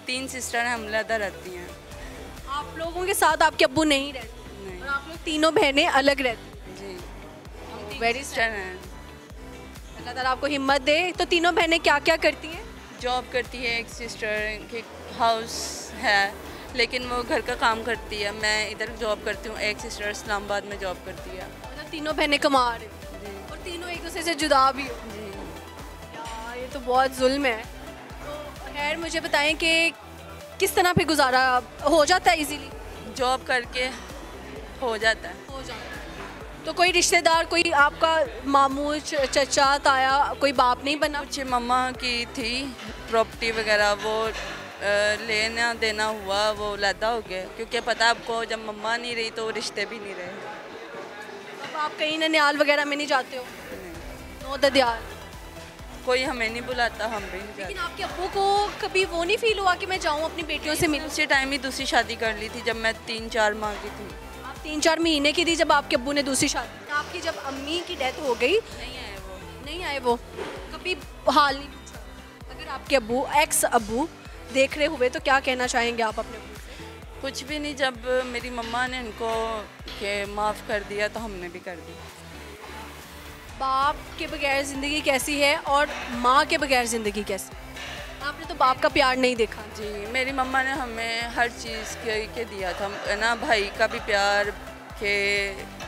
3 सिस्टर हैं, हम अलग रहती हैं। आप लोगों के साथ आपके अब्बू नहीं रहते? नहीं। और आप लोग तीनों बहनें अलग रहती? जी, वेरी सिस्टर हैं। अल्लाह ताला आपको हिम्मत दे। तो तीनों बहनें क्या क्या करती हैं? जॉब करती है, एक सिस्टर के हाउस है लेकिन वो घर का काम करती है, मैं इधर जॉब करती हूँ, एक सिस्टर इस्लामाबाद में जॉब करती है। मतलब तीनों बहनें कमा रही जी और तीनों एक दूसरे से जुदा भी हो? जी। यार ये तो बहुत जुल्म है। तो खैर मुझे बताएं कि किस तरह पे गुजारा हो जाता है इजीली? जॉब करके हो जाता है। हो जाता है। तो कोई रिश्तेदार, कोई आपका मामू, चचा, ताया, कोई बाप नहीं बना? कुछ मम्मा की थी प्रॉपर्टी वगैरह, वो लेना देना हुआ, वो लैदा हो गया क्योंकि पता आपको जब मम्मा नहीं रही तो रिश्ते भी नहीं रहे। अब आप कहीं ननियाल वगैरह में नहीं जाते हो? नो ददियाल? कोई हमें नहीं बुलाता, हम भी नहीं लेकिन जाते। आपके अब्बू को कभी वो नहीं फील हुआ कि मैं जाऊँ अपनी बेटियों से मिलूं? उसी टाइम ही दूसरी शादी कर ली थी जब मैं 3-4 माह की थी। आप 3-4 महीने की थी जब आपके अब्बू ने दूसरी शादी? आपकी जब अम्मी की डेथ हो गई नहीं आए वो। नहीं आए वो? कभी हाल नहीं पूछा? अगर आपके अब्बू, एक्स अब्बू देख रहे हुए तो क्या कहना चाहेंगे आप अपने अब्बू से? कुछ भी नहीं, जब मेरी मम्मा ने इनको के माफ़ कर दिया तो हमने भी कर दी। बाप के बगैर ज़िंदगी कैसी है और माँ के बगैर ज़िंदगी कैसी? आपने तो बाप का प्यार नहीं देखा। जी, मेरी मम्मा ने हमें हर चीज़ के दिया था ना, भाई का भी प्यार, के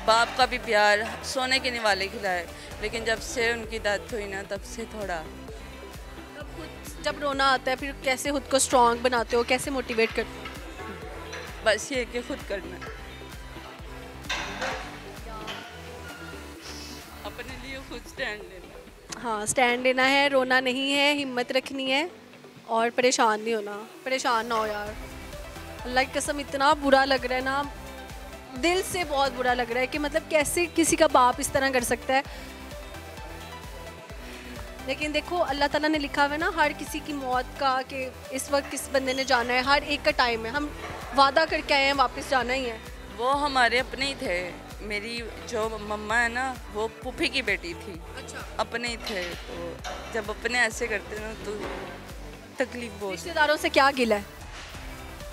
बाप का भी प्यार, सोने के निवाले खिलाए, लेकिन जब से उनकी डेथ हुई ना तब से थोड़ा। तब खुद जब रोना आता है फिर कैसे खुद को स्ट्रॉन्ग बनाते हो, कैसे मोटिवेट करते हो? बस ये कि खुद करना, अपने लिए खुद स्टैंड लेना। हाँ, स्टैंड लेना है, रोना नहीं है, हिम्मत रखनी है और परेशान नहीं होना। परेशान ना हो यार, अल्लाह की कसम इतना बुरा लग रहा है ना, दिल से बहुत बुरा लग रहा है कि मतलब कैसे किसी का बाप इस तरह कर सकता है। लेकिन देखो अल्लाह ताला ने लिखा हुआ है ना हर किसी की मौत का, कि इस वक्त किस बंदे ने जाना है, हर एक का टाइम है। हम वादा करके आए हैं वापस जाना ही है। वो हमारे अपने ही थे। मेरी जो मम्मा है ना वो पुफी की बेटी थी। अच्छा। अपने ही थे, तो जब अपने ऐसे करते ना तो तकलीफ बहुत। रिश्तेदारों से क्या गिला है?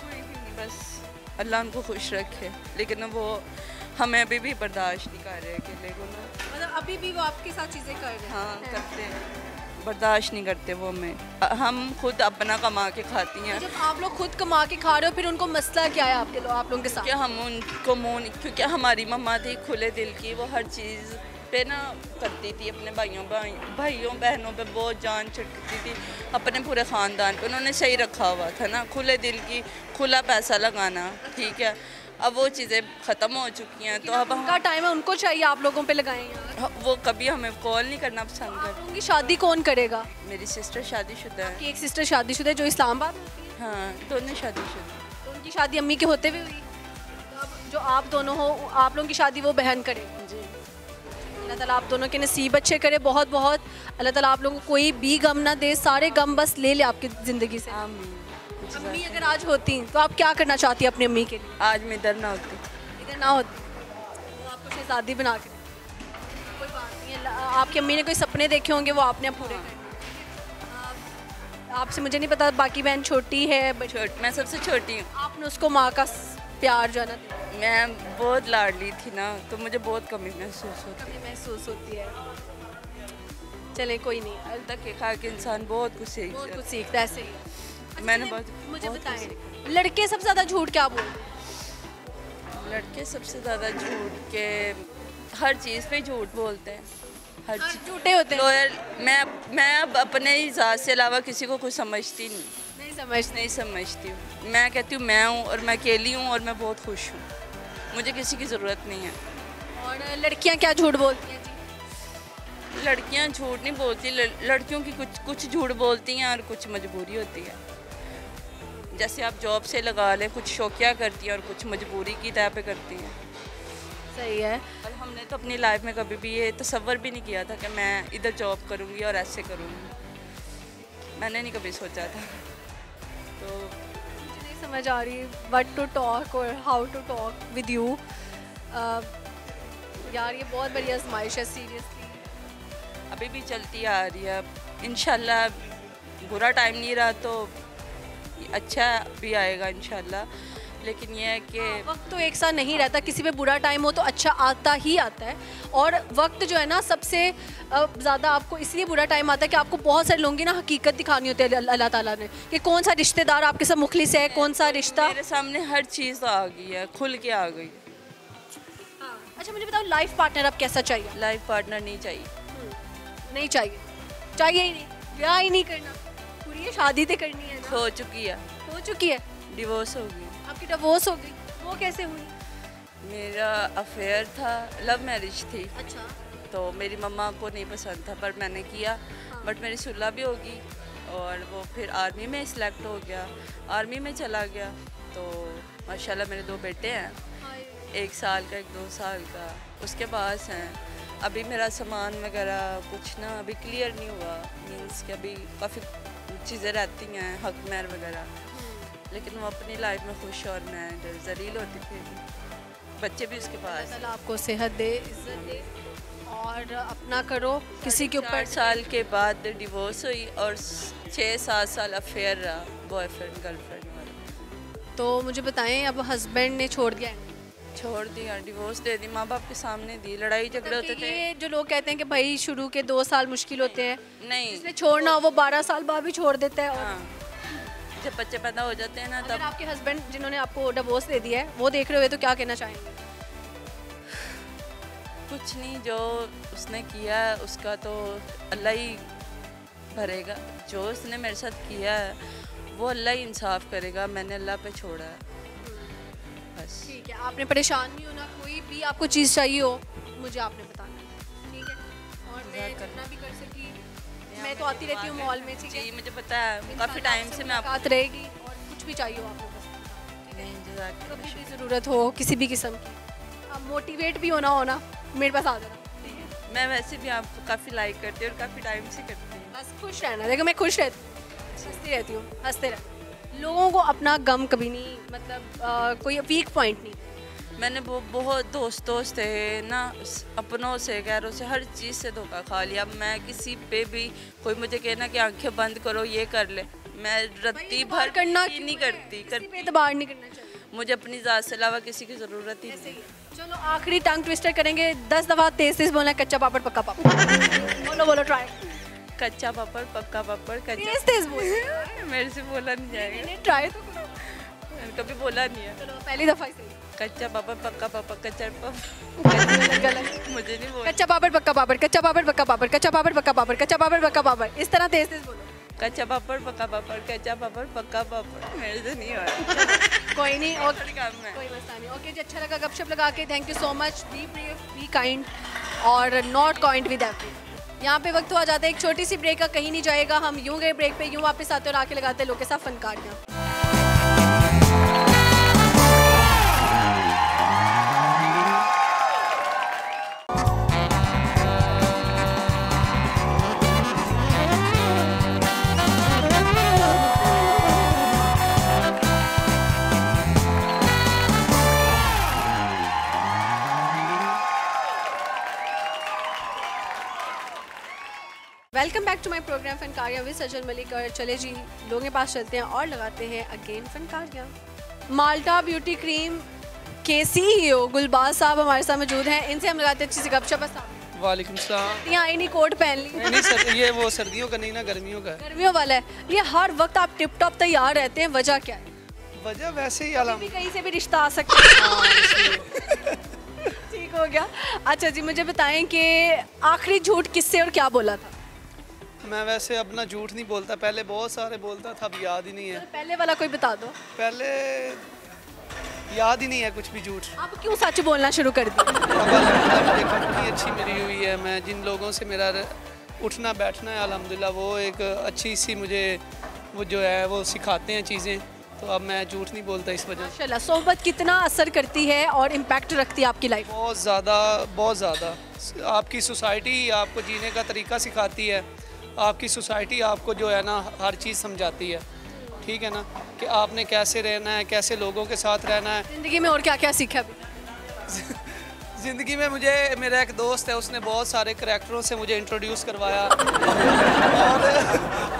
कोई भी नहीं, बस अल्लाह उनको खुश रखे, लेकिन वो हमें अभी भी बर्दाश्त नहीं कर रहे अकेले को ना। मतलब अभी भी वो आपके साथ चीज़ें कर रहे हैं? हाँ करते हैं, बर्दाश्त नहीं करते वो हमें। हम खुद अपना कमा के खाती हैं। जब आप लोग खुद कमा के खा रहे हो फिर उनको मसला क्या है आप लोगों के साथ? क्या हम उनको मुँह, क्योंकि हमारी मम्मा थी खुले दिल की, वो हर चीज़ पे ना करती थी, अपने भाइयों बहनों पे बहुत जान छिड़कती थी, अपने पूरे ख़ानदान पे उन्होंने सही रखा हुआ था ना, खुले दिल की, खुला पैसा लगाना, ठीक है। अब वो चीज़ें ख़त्म हो चुकी हैं, तो अब उनका टाइम है, उनको चाहिए आप लोगों पे लगाएं यार। वो कभी हमें कॉल नहीं करना पसंद करते। उनकी शादी कौन करेगा? मेरी सिस्टर शादीशुदा है। कि एक सिस्टर शादीशुदा है जो इस्लामाबाद में? हाँ, दोनों शादीशुदा। तो उनकी शादी अम्मी के होते हुए हुई, तो अब जो आप दोनों हो, आप लोगों की शादी वो बहन करेगी। जी, अल्लाह ताला आप दोनों के नसीब अच्छे करे, बहुत बहुत। अल्लाह ताला आप लोगों को कोई भी गम ना दे, सारे गम बस ले ले आपकी ज़िंदगी से। आमीन। अम्मी अगर आज होती तो आप क्या करना चाहती अपनी अम्मी के लिए? आज मैं इधर ना होती। इधर ना होती वो आपको शहजादी बना के देती। कोई बात नहीं है, आपकी अम्मी ने कोई सपने देखे होंगे वो आपने अब पूरे कर। आपसे मुझे नहीं पता, बाकी बहन छोटी है, मैं सबसे छोटी हूँ। आपने उसको माँ का प्यार जो है ना, मैं बहुत लाडली थी ना, तो मुझे बहुत कमी महसूस होती है। चलें कोई नहीं, तक के खा के इंसान बहुत कुछ सीखता है, ऐसे ही है। मैंने मुझे बताएं, लड़के सबसे ज़्यादा झूठ क्या बोलते हैं? लड़के सबसे ज़्यादा झूठ के हर चीज़ पे झूठ बोलते हैं, हर चीज़ झूठे होते हैं। लॉयल मैं अब अपने ही ज़ात से अलावा किसी को कुछ समझती नहीं समझती हूँ। मैं कहती हूँ मैं हूँ और मैं अकेली हूँ और मैं बहुत खुश हूँ, मुझे किसी की ज़रूरत नहीं है। और लड़कियाँ क्या झूठ बोलती हैं? लड़कियाँ झूठ नहीं बोलती, लड़कियों की कुछ झूठ बोलती हैं और कुछ मजबूरी होती है। जैसे आप जॉब से लगा लें, कुछ शौकिया करती हैं और कुछ मजबूरी की तय पे करती हैं। सही है। और हमने तो अपनी लाइफ में कभी भी ये तसव्वुर भी नहीं किया था कि मैं इधर जॉब करूँगी और ऐसे करूँगी, मैंने नहीं कभी सोचा था। तो समझ आ रही व्हाट टू टॉक और how to talk with you. यार ये बहुत बड़ी आजमाइश है सीरियसली। अभी भी चलती आ रही है, इंशाल्लाह बुरा टाइम नहीं रहा तो अच्छा भी आएगा इंशाल्लाह। लेकिन ये है कि वक्त तो एक साथ नहीं रहता, किसी पे बुरा टाइम हो तो अच्छा आता ही आता है। और वक्त जो है ना सबसे ज़्यादा आपको इसलिए बुरा टाइम आता है कि आपको बहुत सारे लोगों की ना हकीकत दिखानी होती है अल्लाह ताला ने, कि कौन सा रिश्तेदार आपके साथ मुखलिस है, कौन सा रिश्ता। मेरे सामने हर चीज़ आ गई है, खुल के आ गई। अच्छा मुझे बताओ, लाइफ पार्टनर अब कैसा चाहिए? लाइफ पार्टनर नहीं चाहिए। नहीं चाहिए, चाहिए ही नहीं, ब्याह ही नहीं करना, पूरी शादी तो करनी है ना। हो चुकी है। हो चुकी है? डिवोर्स हो गई। आपकी डिवोर्स हो गई, वो कैसे हुई? मेरा अफेयर था, लव मैरिज थी। अच्छा। तो मेरी मम्मा को नहीं पसंद था पर मैंने किया। बट मेरी सुलह भी होगी और वो फिर आर्मी में सिलेक्ट हो गया, आर्मी में चला गया। तो माशाल्लाह मेरे 2 बेटे हैं, 1 साल का 1 2 साल का, उसके पास हैं। अभी मेरा सामान वगैरह कुछ ना अभी क्लियर नहीं हुआ, मीन्स कि अभी काफ़ी चीज़ें रहती हैं हक महर वगैरह, लेकिन वो अपनी लाइफ में खुश और मैं जलील होती थी। बच्चे भी उसके पास। अल्लाह आपको सेहत दे, इज्जत दे और अपना करो। किसी के ऊपर 4 साल के बाद डिवोर्स हुई और 6-7 साल अफेयर रहा, बॉयफ्रेंड गर्लफ्रेंड वाला। तो मुझे बताएं, अब हस्बैंड ने छोड़ दिया है? छोड़ दिया, डिवोर्स दे दी, माँ बाप के सामने दी, लड़ाई झगड़े होते थे। ये जो लोग कहते हैं कि भाई शुरू के 2 साल मुश्किल होते हैं, नहीं इसलिए छोड़ना हो वो 12 साल बाद भी छोड़ देता है। और जब बच्चे पैदा हो जाते हैं ना अगर तब आपके हस्बैंड जिन्होंने आपको डिवोर्स दे दिया है वो देख रहे हुए तो क्या कहना चाहेंगे? कुछ नहीं, जो उसने किया है उसका तो अल्लाह ही भरेगा। जो उसने मेरे साथ किया है वो अल्लाह ही इंसाफ करेगा, मैंने अल्लाह पे छोड़ा है बस। ठीक है, आपने परेशान नहीं होना, कोई भी आपको चीज़ चाहिए हो मुझे आपने बताना है, ठीक है? और मैं जितना भी कर सकी, मैं तो आती रहती हूँ मॉल में, ठीक है? जी मुझे पता है, काफ़ी टाइम से मैं आपको रहेगी। और कुछ भी चाहिए हो आपको बस, ठीक है? कभी भी ज़रूरत हो किसी भी किस्म की, अब मोटिवेट भी होना मेरे पास आ जाना। मैं वैसे भी आपको काफ़ी लाइक करती हूँ और काफ़ी टाइम से करती हूँ। बस खुश रहना, देखो मैं खुश रहती हूँ, हंसती रहती हूँ, हंसते रहती हूँ। लोगों को अपना गम कभी नहीं, मतलब कोई वीक पॉइंट नहीं। मैंने वो बहुत दोस्तों से ना, अपनों से, गैरों से, हर चीज़ से धोखा खा लिया। मैं किसी पे भी कोई मुझे कहना कि आंखें बंद करो ये कर ले, मैं रत्ती भर करना नहीं करती, एतबार नहीं करना चाहिए। मुझे अपनी ज़ात से अलावा किसी की ज़रूरत ही नहीं। चलो आखिरी टंग ट्विस्टर करेंगे, 10 दफ़ा तेज बोलना, कच्चा पापड़ पक्का पापड़। बोलो ट्राई। कच्चा पापड़ पक्का पापड़, कच्चा तेज बोल। मेरे से बोला नहीं जाएगा, ट्राई तो करो। मैंने कभी बोला नहीं है। चलो पहली दफ़ा ही कच्चा पापड़ पक्का पापड़, कच्चा मुझे नहीं बोला। कच्चा पापड़ पक्का पापड़, कच्चा पापड़ पक्का पापड़, कच्चा पापड़ पक्का पापड़, कच्चा पापड़ पक्का पापड़, इस तरह तेज बोलो। कच्चा पापड़ पक्का पापड़, कच्चा पापड़ पक्का पापड़, मेरे से नहीं हुआ। कोई नहीं, और कोई मसला नहीं। ओके जी, अच्छा लगा गपशप लगा के, thank you so much. Be brave, be kind और नॉट काइंड विद एवरीवन। यहाँ पे वक्त हो जाता है एक छोटी सी ब्रेक का, कहीं नहीं जाएगा, हम यूँ गए ब्रेक पे, यूँ वापस आते और आके लगाते लोग के साथ फनकारियाँ। Welcome back to my program Funkariyan with Sajal Malik. और चले जी लोगों के पास चलते हैं और लगाते हैं अगेन फनकारियाँ। माल्टा ब्यूटी क्रीम के CEO गुलबाज साहब हमारे साथ मौजूद हैं, इनसे हम लगाते हैं अच्छी सी गपशप। वालेकुम सलाम। यहाँ आई नहीं, कोट पहन ली। नहीं सर, ये वो सर्दियों का नहीं ना, गर्मियों का है। गर्मियों वाला है। ये हर वक्त आप टिप टॉप तैयार रहते हैं, वजह क्या है? वजह वैसे ही भी कहीं से भी रिश्ता आ सकता है। ठीक हो गया। अच्छा जी, मुझे बताएं कि आखिरी झूठ किससे और क्या बोला था? मैं वैसे अपना झूठ नहीं बोलता, पहले बहुत सारे बोलता था, अब याद ही नहीं है। पहले वाला कोई बता दो। पहले याद ही नहीं है कुछ भी झूठ। आप क्यों सच बोलना शुरू कर दिया? कंपनी अच्छी मेरी हुई है, मैं जिन लोगों से मेरा उठना बैठना है अल्हम्दुलिल्लाह, वो एक अच्छी सी मुझे वो जो है वो सिखाते हैं चीज़ें, तो अब मैं झूठ नहीं बोलता इस वजह से। माशाल्लाह। सोहबत कितना असर करती है और इम्पैक्ट रखती है आपकी लाइफ? बहुत ज़्यादा, बहुत ज़्यादा। आपकी सोसाइटी आपको जीने का तरीका सिखाती है, आपकी सोसाइटी आपको जो है ना हर चीज़ समझाती है, ठीक है ना, कि कि आपने कैसे रहना है, कैसे लोगों के साथ रहना है। ज़िंदगी में और क्या क्या सीखा अभी? ज़िंदगी में मुझे मेरा एक दोस्त है, उसने बहुत सारे करैक्टरों से मुझे इंट्रोड्यूस करवाया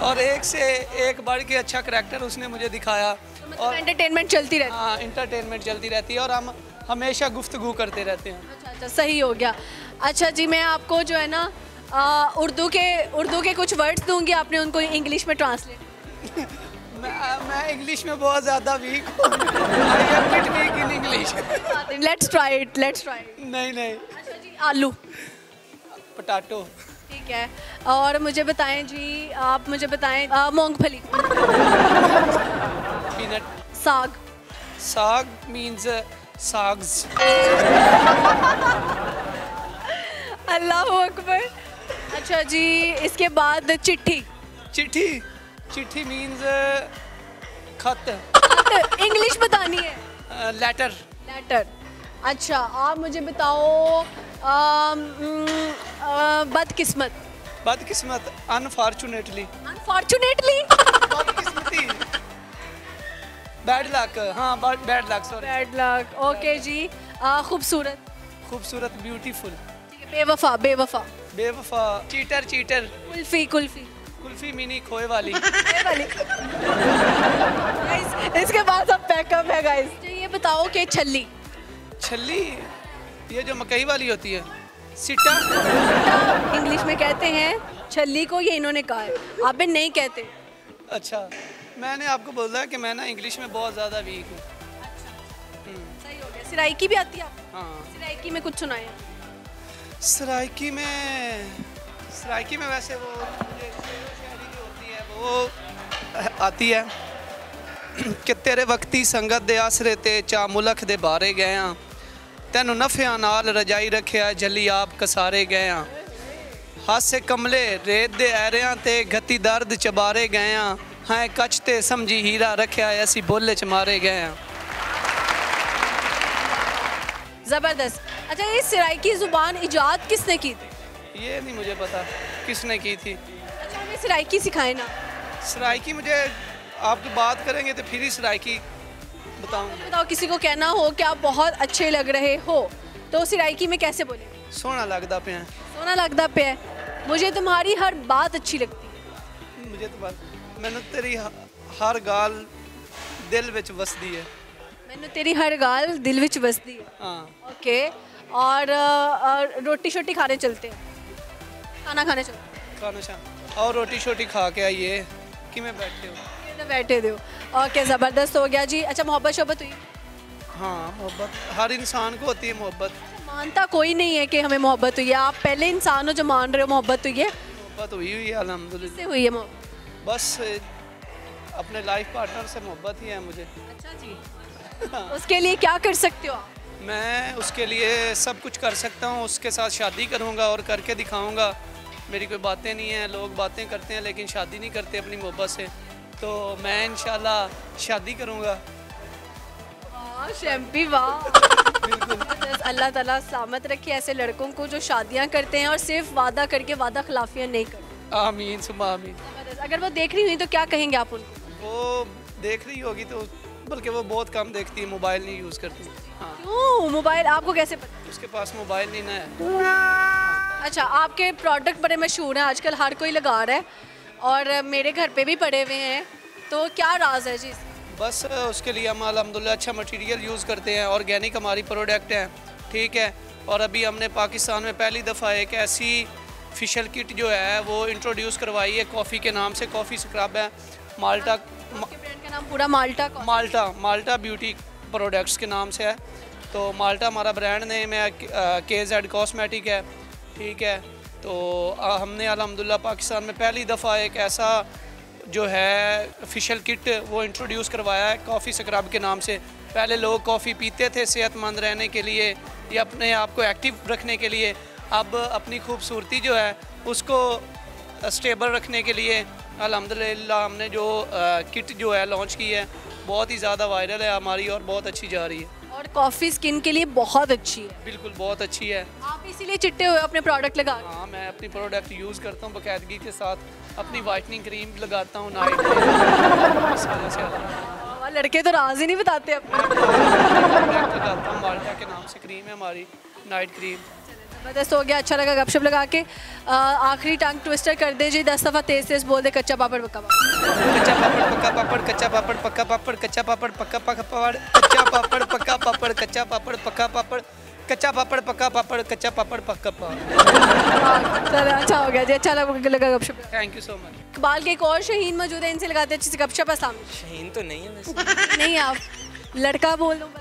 और एक से एक बढ़ के अच्छा करैक्टर उसने मुझे दिखाया। और एंटरटेनमेंट चलती रहती है। हाँ, एंटरटेनमेंट चलती रहती है और हम हमेशा गुफ्तगू करते रहते हैं। अच्छा, सही हो गया। अच्छा जी, मैं आपको जो है ना उर्दू के कुछ वर्ड्स दूंगी, आपने उनको इंग्लिश में ट्रांसलेट। मैं इंग्लिश में बहुत ज़्यादा वीक हूँ। Let's try it. नहीं। अच्छा जी, आलू। पोटैटो। ठीक है, और मुझे बताएं जी, आप मुझे बताएं मूंगफली। पीनट। साग मीन्स साग्स। अल्लाह अकबर। अच्छा जी, इसके बाद चिट्ठी मीन्स खत। इंग्लिश बतानी है। लेटर। अच्छा, आप मुझे बताओ बदकिस्मत। अनफॉर्चुनेटली। बदकिस्मती। Bad luck. हाँ, bad luck, sorry. Bad luck. Okay जी। खूबसूरत। ब्यूटीफुल। बेवफा। चीटर। कुल्फी मीनी खोए वाली। इसके बाद अब पैकअप है गाइस। ये बताओ कि छल्ली ये जो मकई वाली होती है, सिट्टा इंग्लिश में कहते हैं छल्ली को, ये इन्होंने कहा है, आप नहीं कहते। अच्छा, मैंने आपको बोला कि मैं ना इंग्लिश में बहुत ज़्यादा वीक हूँ। सही हो गया। सिराइकी भी आती है आपको? हाँ। सिराइकी में कुछ सुनाए। सराइकी में वैसे वो मुझे शायरी जो होती है वो आती है कि तेरे वक्ती संगत दे आसरे ते चा मुलख दे बारे गए हाँ, तैनू नफिया नाल रजाई रखिया जली आप कसारे गए हाँ, हासे कमले रेत दे ऐरियां ते गति दर्द चबारे गए हाँ, हैं कच ते समझी हीरा रखिया ऐसी बोले च मारे गए हाँ। ज़बरदस्त। अच्छा, ये सिराइकी ज़ुबान इजाद किसने की थी? ये नहीं मुझे पता किसने की थी। अच्छा, हमें सिराइकी सिखाए ना। सराइकी मुझे आपकी बात करेंगे तो फिर ही सराइकी बताऊंगा। बताओ, किसी को कहना हो कि आप बहुत अच्छे लग रहे हो तो सिराइकी में कैसे बोलेंगे? सोना लगदा पे है। सोना लगदा पे है। मुझे तुम्हारी हर बात अच्छी लगती है। मुझे तो मैंने तेरी हर गाल दिल विच वसदी है। मैंने तेरी हर गाल दिल विच वसदी है। हाँ। ओके। और रोटी शोटी खाने चलते हैं, खाना खाने चलते हैं। खाना शाम और रोटी शोटी खा के आइए कि मैं बैठे हो बैठे दो। ओके, ज़बरदस्त हो गया जी। अच्छा, मोहब्बत हुई? हाँ, मोहब्बत हर इंसान को होती है। मोहब्बत मानता कोई नहीं है कि हमें मोहब्बत हुई है। आप पहले इंसान हो जो मान रहे हो मोहब्बत हुई है। मोहब्बत हुई है अल्हम्दुलिल्लाह। किससे हुई है मोहब्बत? बस अपने लाइफ पार्टनर से मोहब्बत ही है मुझे। अच्छा जी। उसके लिए क्या कर सकते हो आप? मैं उसके लिए सब कुछ कर सकता हूँ। उसके साथ शादी करूँगा और करके दिखाऊँगा। मेरी कोई बातें नहीं हैं, लोग बातें करते हैं लेकिन शादी नहीं करते अपनी मोहब्बत से, तो मैं इंशाल्लाह शादी करूँगा। वाह शैम्पी, वाह। अल्लाह ताला सलामत रखे ऐसे लड़कों को जो शादियाँ करते हैं और सिर्फ वादा करके वादा खिलाफियाँ नहीं करते। आमीन सुम्मा आमीन। अगर वो देख रही हुई तो क्या कहेंगे आप उनको? वो देख रही होगी तो, बल्कि वो बहुत कम देखती है, मोबाइल नहीं यूज़ करती। हाँ। क्यों? मोबाइल आपको कैसे पता? उसके पास मोबाइल नहीं ना है। अच्छा, आपके प्रोडक्ट बड़े मशहूर हैं आजकल, हर कोई लगा रहा है और मेरे घर पे भी पड़े हुए हैं, तो क्या राज है जी? बस उसके लिए हम अल्हम्दुलिल्लाह अच्छा मटेरियल यूज़ करते हैं, ऑर्गेनिक हमारी प्रोडक्ट हैं, ठीक है। और अभी हमने पाकिस्तान में पहली दफ़ा एक ऐसी फेशियल किट जो है वो इंट्रोड्यूस करवाई है कॉफ़ी के नाम से। कॉफ़ी स्क्रब है, माल्टा ब्रांड का नाम पूरा माल्टा ब्यूटी प्रोडक्ट्स के नाम से है। तो माल्टा हमारा ब्रांड नेम है, KZ कॉस्मेटिक है, ठीक है। तो हमने अल्हम्दुलिल्लाह पाकिस्तान में पहली दफ़ा एक ऐसा जो है फेशियल किट वो इंट्रोड्यूस करवाया है कॉफ़ी स्क्रब के नाम से। पहले लोग कॉफ़ी पीते थे सेहतमंद रहने के लिए या अपने आप को एक्टिव रखने के लिए, अब अपनी खूबसूरती जो है उसको स्टेबल रखने के लिए अल्हम्दुलिल्लाह हमने जो किट जो है लॉन्च की है, बहुत ही ज़्यादा वायरल है हमारी और बहुत अच्छी जा रही है। और कॉफ़ी स्किन के लिए बहुत अच्छी है। बिल्कुल बहुत अच्छी है। आप इसीलिए चिट्टे हुए अपने प्रोडक्ट लगा? हाँ, मैं अपनी प्रोडक्ट यूज़ करता हूँ बाकायदगी के साथ, अपनी वाइटनिंग क्रीम लगाता हूँ नाइट में, इस वजह से। लड़के तो राज ही नहीं बताते अपने। लगाता हूँ माल्टा के नाम से क्रीम है हमारी, नाइट क्रीम। जबरदस्त हो गया, अच्छा लगा गपशप लगा के। आखिरी टंग ट्विस्टर कर दे जी, 10 दफ़ा तेज तेज बोल दे। कच्चा पापड़ पक्का पापड़। कच्चा पापड़ पक्का पापड़, कच्चा पापड़ पक्का पापड़, कच्चा पापड़ पक्का पापड़, कच्चा पापड़ पक्का पापड़, कच्चा पापड़ पक्का पापड़, कच्चा पापड़ पक्का पापड़, कच्चा पापड़ पक्का पापड़। चलो अच्छा हो गया जी, अच्छा लगा गपशप। Thank you so much. Iqbal के एक और शहीन मौजूद है, इनसे लगाते हैं अच्छी सी गपशप। सामने शहीन तो नहीं है वैसे। नहीं, आप लड़का बोल दो बस।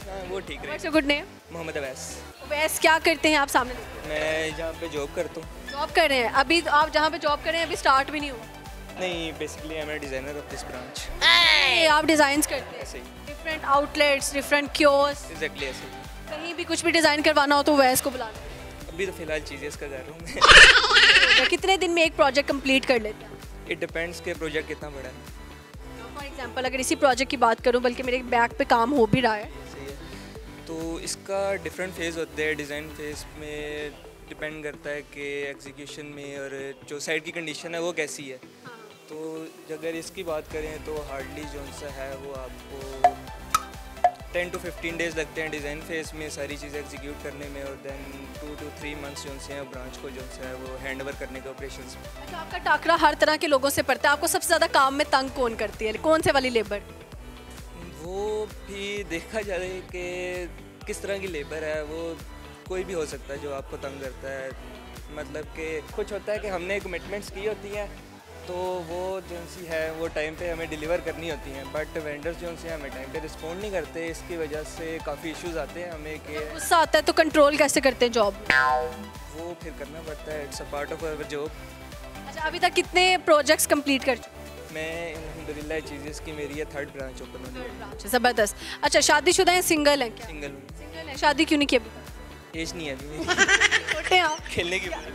हाँ, वो ठीक है। What's your good name? Mohammad Awais. Awais, क्या करते हैं आप? सामने मैं जहाँ पे जॉब करता हूँ। जॉब कर रहे हैं अभी? तो आप जहाँ पे जॉब कर रहे हैं अभी स्टार्ट भी नहीं हुआ? नहीं, basically I am designer of this branch. आप डिज़ाइंस करते हैं? ऐसे ही। Different outlets, different kiosks, exactly ऐसे ही। कहीं भी कुछ भी डिज़ाइन करवाना हो तो वैस को बुलाना है? अभी तो फिलहाल चीज़ें इसका कर रहा हूँ। कितने दिन में एक प्रोजेक्ट कंप्लीट कर लेते हैं? इट डिपेंड्स के प्रोजेक्ट कितना बड़ा है। फॉर एग्जांपल अगर इसी प्रोजेक्ट की बात करूं, बल्कि मेरे बैक पे काम हो भी रहा है, सही है, तो इसका डिफरेंट फेज़ होते हैं। डिज़ाइन फेज़ में डिपेंड करता है कि एग्जीक्यूशन में और जो साइड की कंडीशन है वो कैसी है। तो अगर इसकी बात करें तो हार्डली जो सा है वो आपको 10 to 15 डेज़ लगते हैं डिज़ाइन फेज़ में सारी चीज़ें एग्जीक्यूट करने में, और देन 2 to 3 मंथ्स जो से हैं ब्रांच को जो है वो हैंड ओवर करने के ऑपरेशंस में। अच्छा, आपका टाकरा हर तरह के लोगों से पड़ता है, आपको सबसे ज़्यादा काम में तंग कौन करती है? कौन से वाली लेबर? वो भी देखा जाए कि किस तरह की लेबर है, वो कोई भी हो सकता है जो आपको तंग करता है। मतलब कि कुछ होता है कि हमने कमिटमेंट्स की होती हैं तो वो जो सी है वो टाइम पे हमें डिलीवर करनी होती हैं, बट वेंडर्स जो से हमें टाइम पे रिस्पॉन्ड नहीं करते, इसकी वजह से काफ़ी इश्यूज आते हैं हमें कि गुस्सा आता है तो कंट्रोल कैसे करते हैं जॉब? वो फिर करना पड़ता है, it's a part of our job. अच्छा, अभी तक कितने प्रोजेक्ट्स कंप्लीट कर चुके? मैं अल्हम्दुलिल्लाह चीज़ की मेरी है 3rd ब्रांच ओपन होने वाली। ज़बरदस्त। अच्छा, शादीशुदा है, सिंगल है क्या? सिंगल है। शादी क्यों नहीं की अभी? एज नहीं है अभी मेरी। छोटे हैं आप?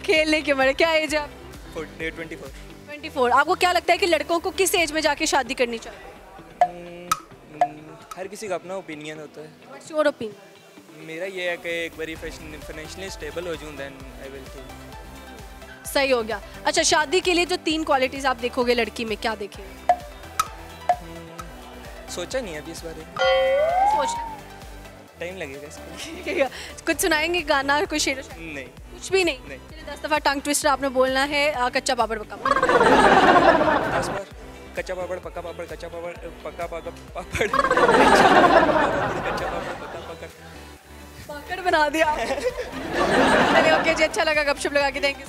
खेलने की उम्र। क्या एज है आप? 24। आपको क्या लगता है कि लड़कों को किस एज में जाके शादी करनी चाहिए? हर किसी का अपना ओपिनियन होता है। What's your opinion? मेरा ये है कि एक बारी फाइनेंशियली स्टेबल हो जाऊँ, देन आई विल थिंक। सही हो गया। अच्छा, शादी के लिए जो 3 क्वालिटीज़ आप देखोगे लड़की में, क्या देखेंगे? सोचा नहीं अभी इस बारे में, सोचना टाइम लगेगा इसको। ठीक है, कुछ सुनाएंगे गाना, कोई शेर? नहीं, कुछ भी नहीं। चलिए 10 दफ़ा टंग ट्विस्टर आपने बोलना है। कच्चा पापड़ पक्का पापड़। 10 बार। कच्चा पापड़ पक्का पापड़, कच्चा पापड़ पक्का पापड़, कच्चा पापड़ पक्का पापड़। पाकड़ बना दिया। चलिए ओके जी, अच्छा लगा गपशप लगा के, थैंक यू।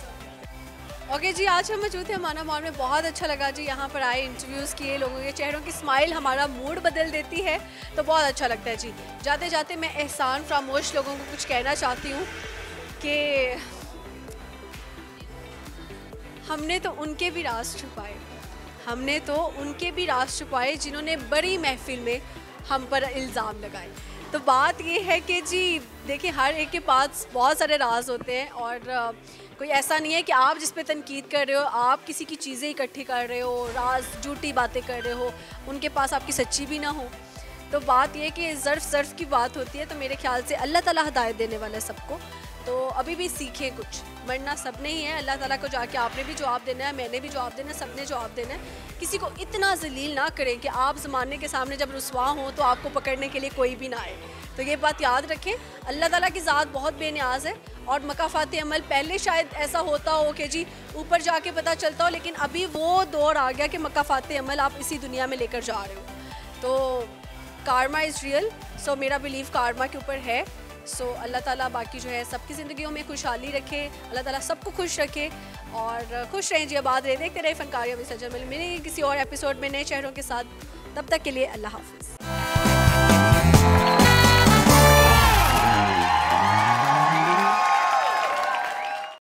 ओके जी, आज हम मौजूद थे अमाना मॉल में, बहुत अच्छा लगा जी। यहाँ पर आए, इंटरव्यूज़ किए, लोगों के चेहरों की स्माइल हमारा मूड बदल देती है, तो बहुत अच्छा लगता है जी। जाते जाते मैं एहसान फरामोश लोगों को कुछ कहना चाहती हूँ कि हमने तो उनके भी राज छुपाए, जिन्होंने बड़ी महफिल में हम पर इल्ज़ाम लगाए। तो बात ये है कि जी देखिए, हर एक के पास बहुत सारे राज होते हैं, और कोई ऐसा नहीं है कि आप जिस पे तनकीद कर रहे हो, आप किसी की चीज़ें इकट्ठी कर रहे हो, राज झूठी बातें कर रहे हो, उनके पास आपकी सच्ची भी ना हो। तो बात ये कि ज़र्फ़ की बात होती है। तो मेरे ख्याल से अल्लाह ताला हिदायत देने वाला है सबको, तो अभी भी सीखें कुछ, वरना सब नहीं है। अल्लाह ताला को जाके आपने भी जवाब देना है, मैंने भी जवाब देना है, सब ने जवाब देना है। किसी को इतना जलील ना करें कि आप ज़माने के सामने जब रुसवा हों तो आपको पकड़ने के लिए कोई भी ना आए। तो ये बात याद रखें, अल्लाह ताला की ज़ात बहुत बेनियाज़ है, और मकाफ़ात अमल पहले शायद ऐसा होता हो कि जी ऊपर जाके पता चलता हो, लेकिन अभी वो दौर आ गया कि मकाफ़ात अमल आप इसी दुनिया में लेकर जा रहे हो। तो कारमा इज़ रियल, सो मेरा बिलीव कारमा के ऊपर है। सो अल्लाह ताला बाकी जो है सबकी ज़िंदगियों में खुशहाली रखे, अल्लाह ताला सबको खुश रखे, और खुश रहें जी, आबाद रहे। देखते रहे फनकारियाँ विद सज्जन मलिक, मिलेंगे किसी और एपिसोड में नए चेहरों के साथ। तब तक के लिए अल्लाह हाफ़िज़।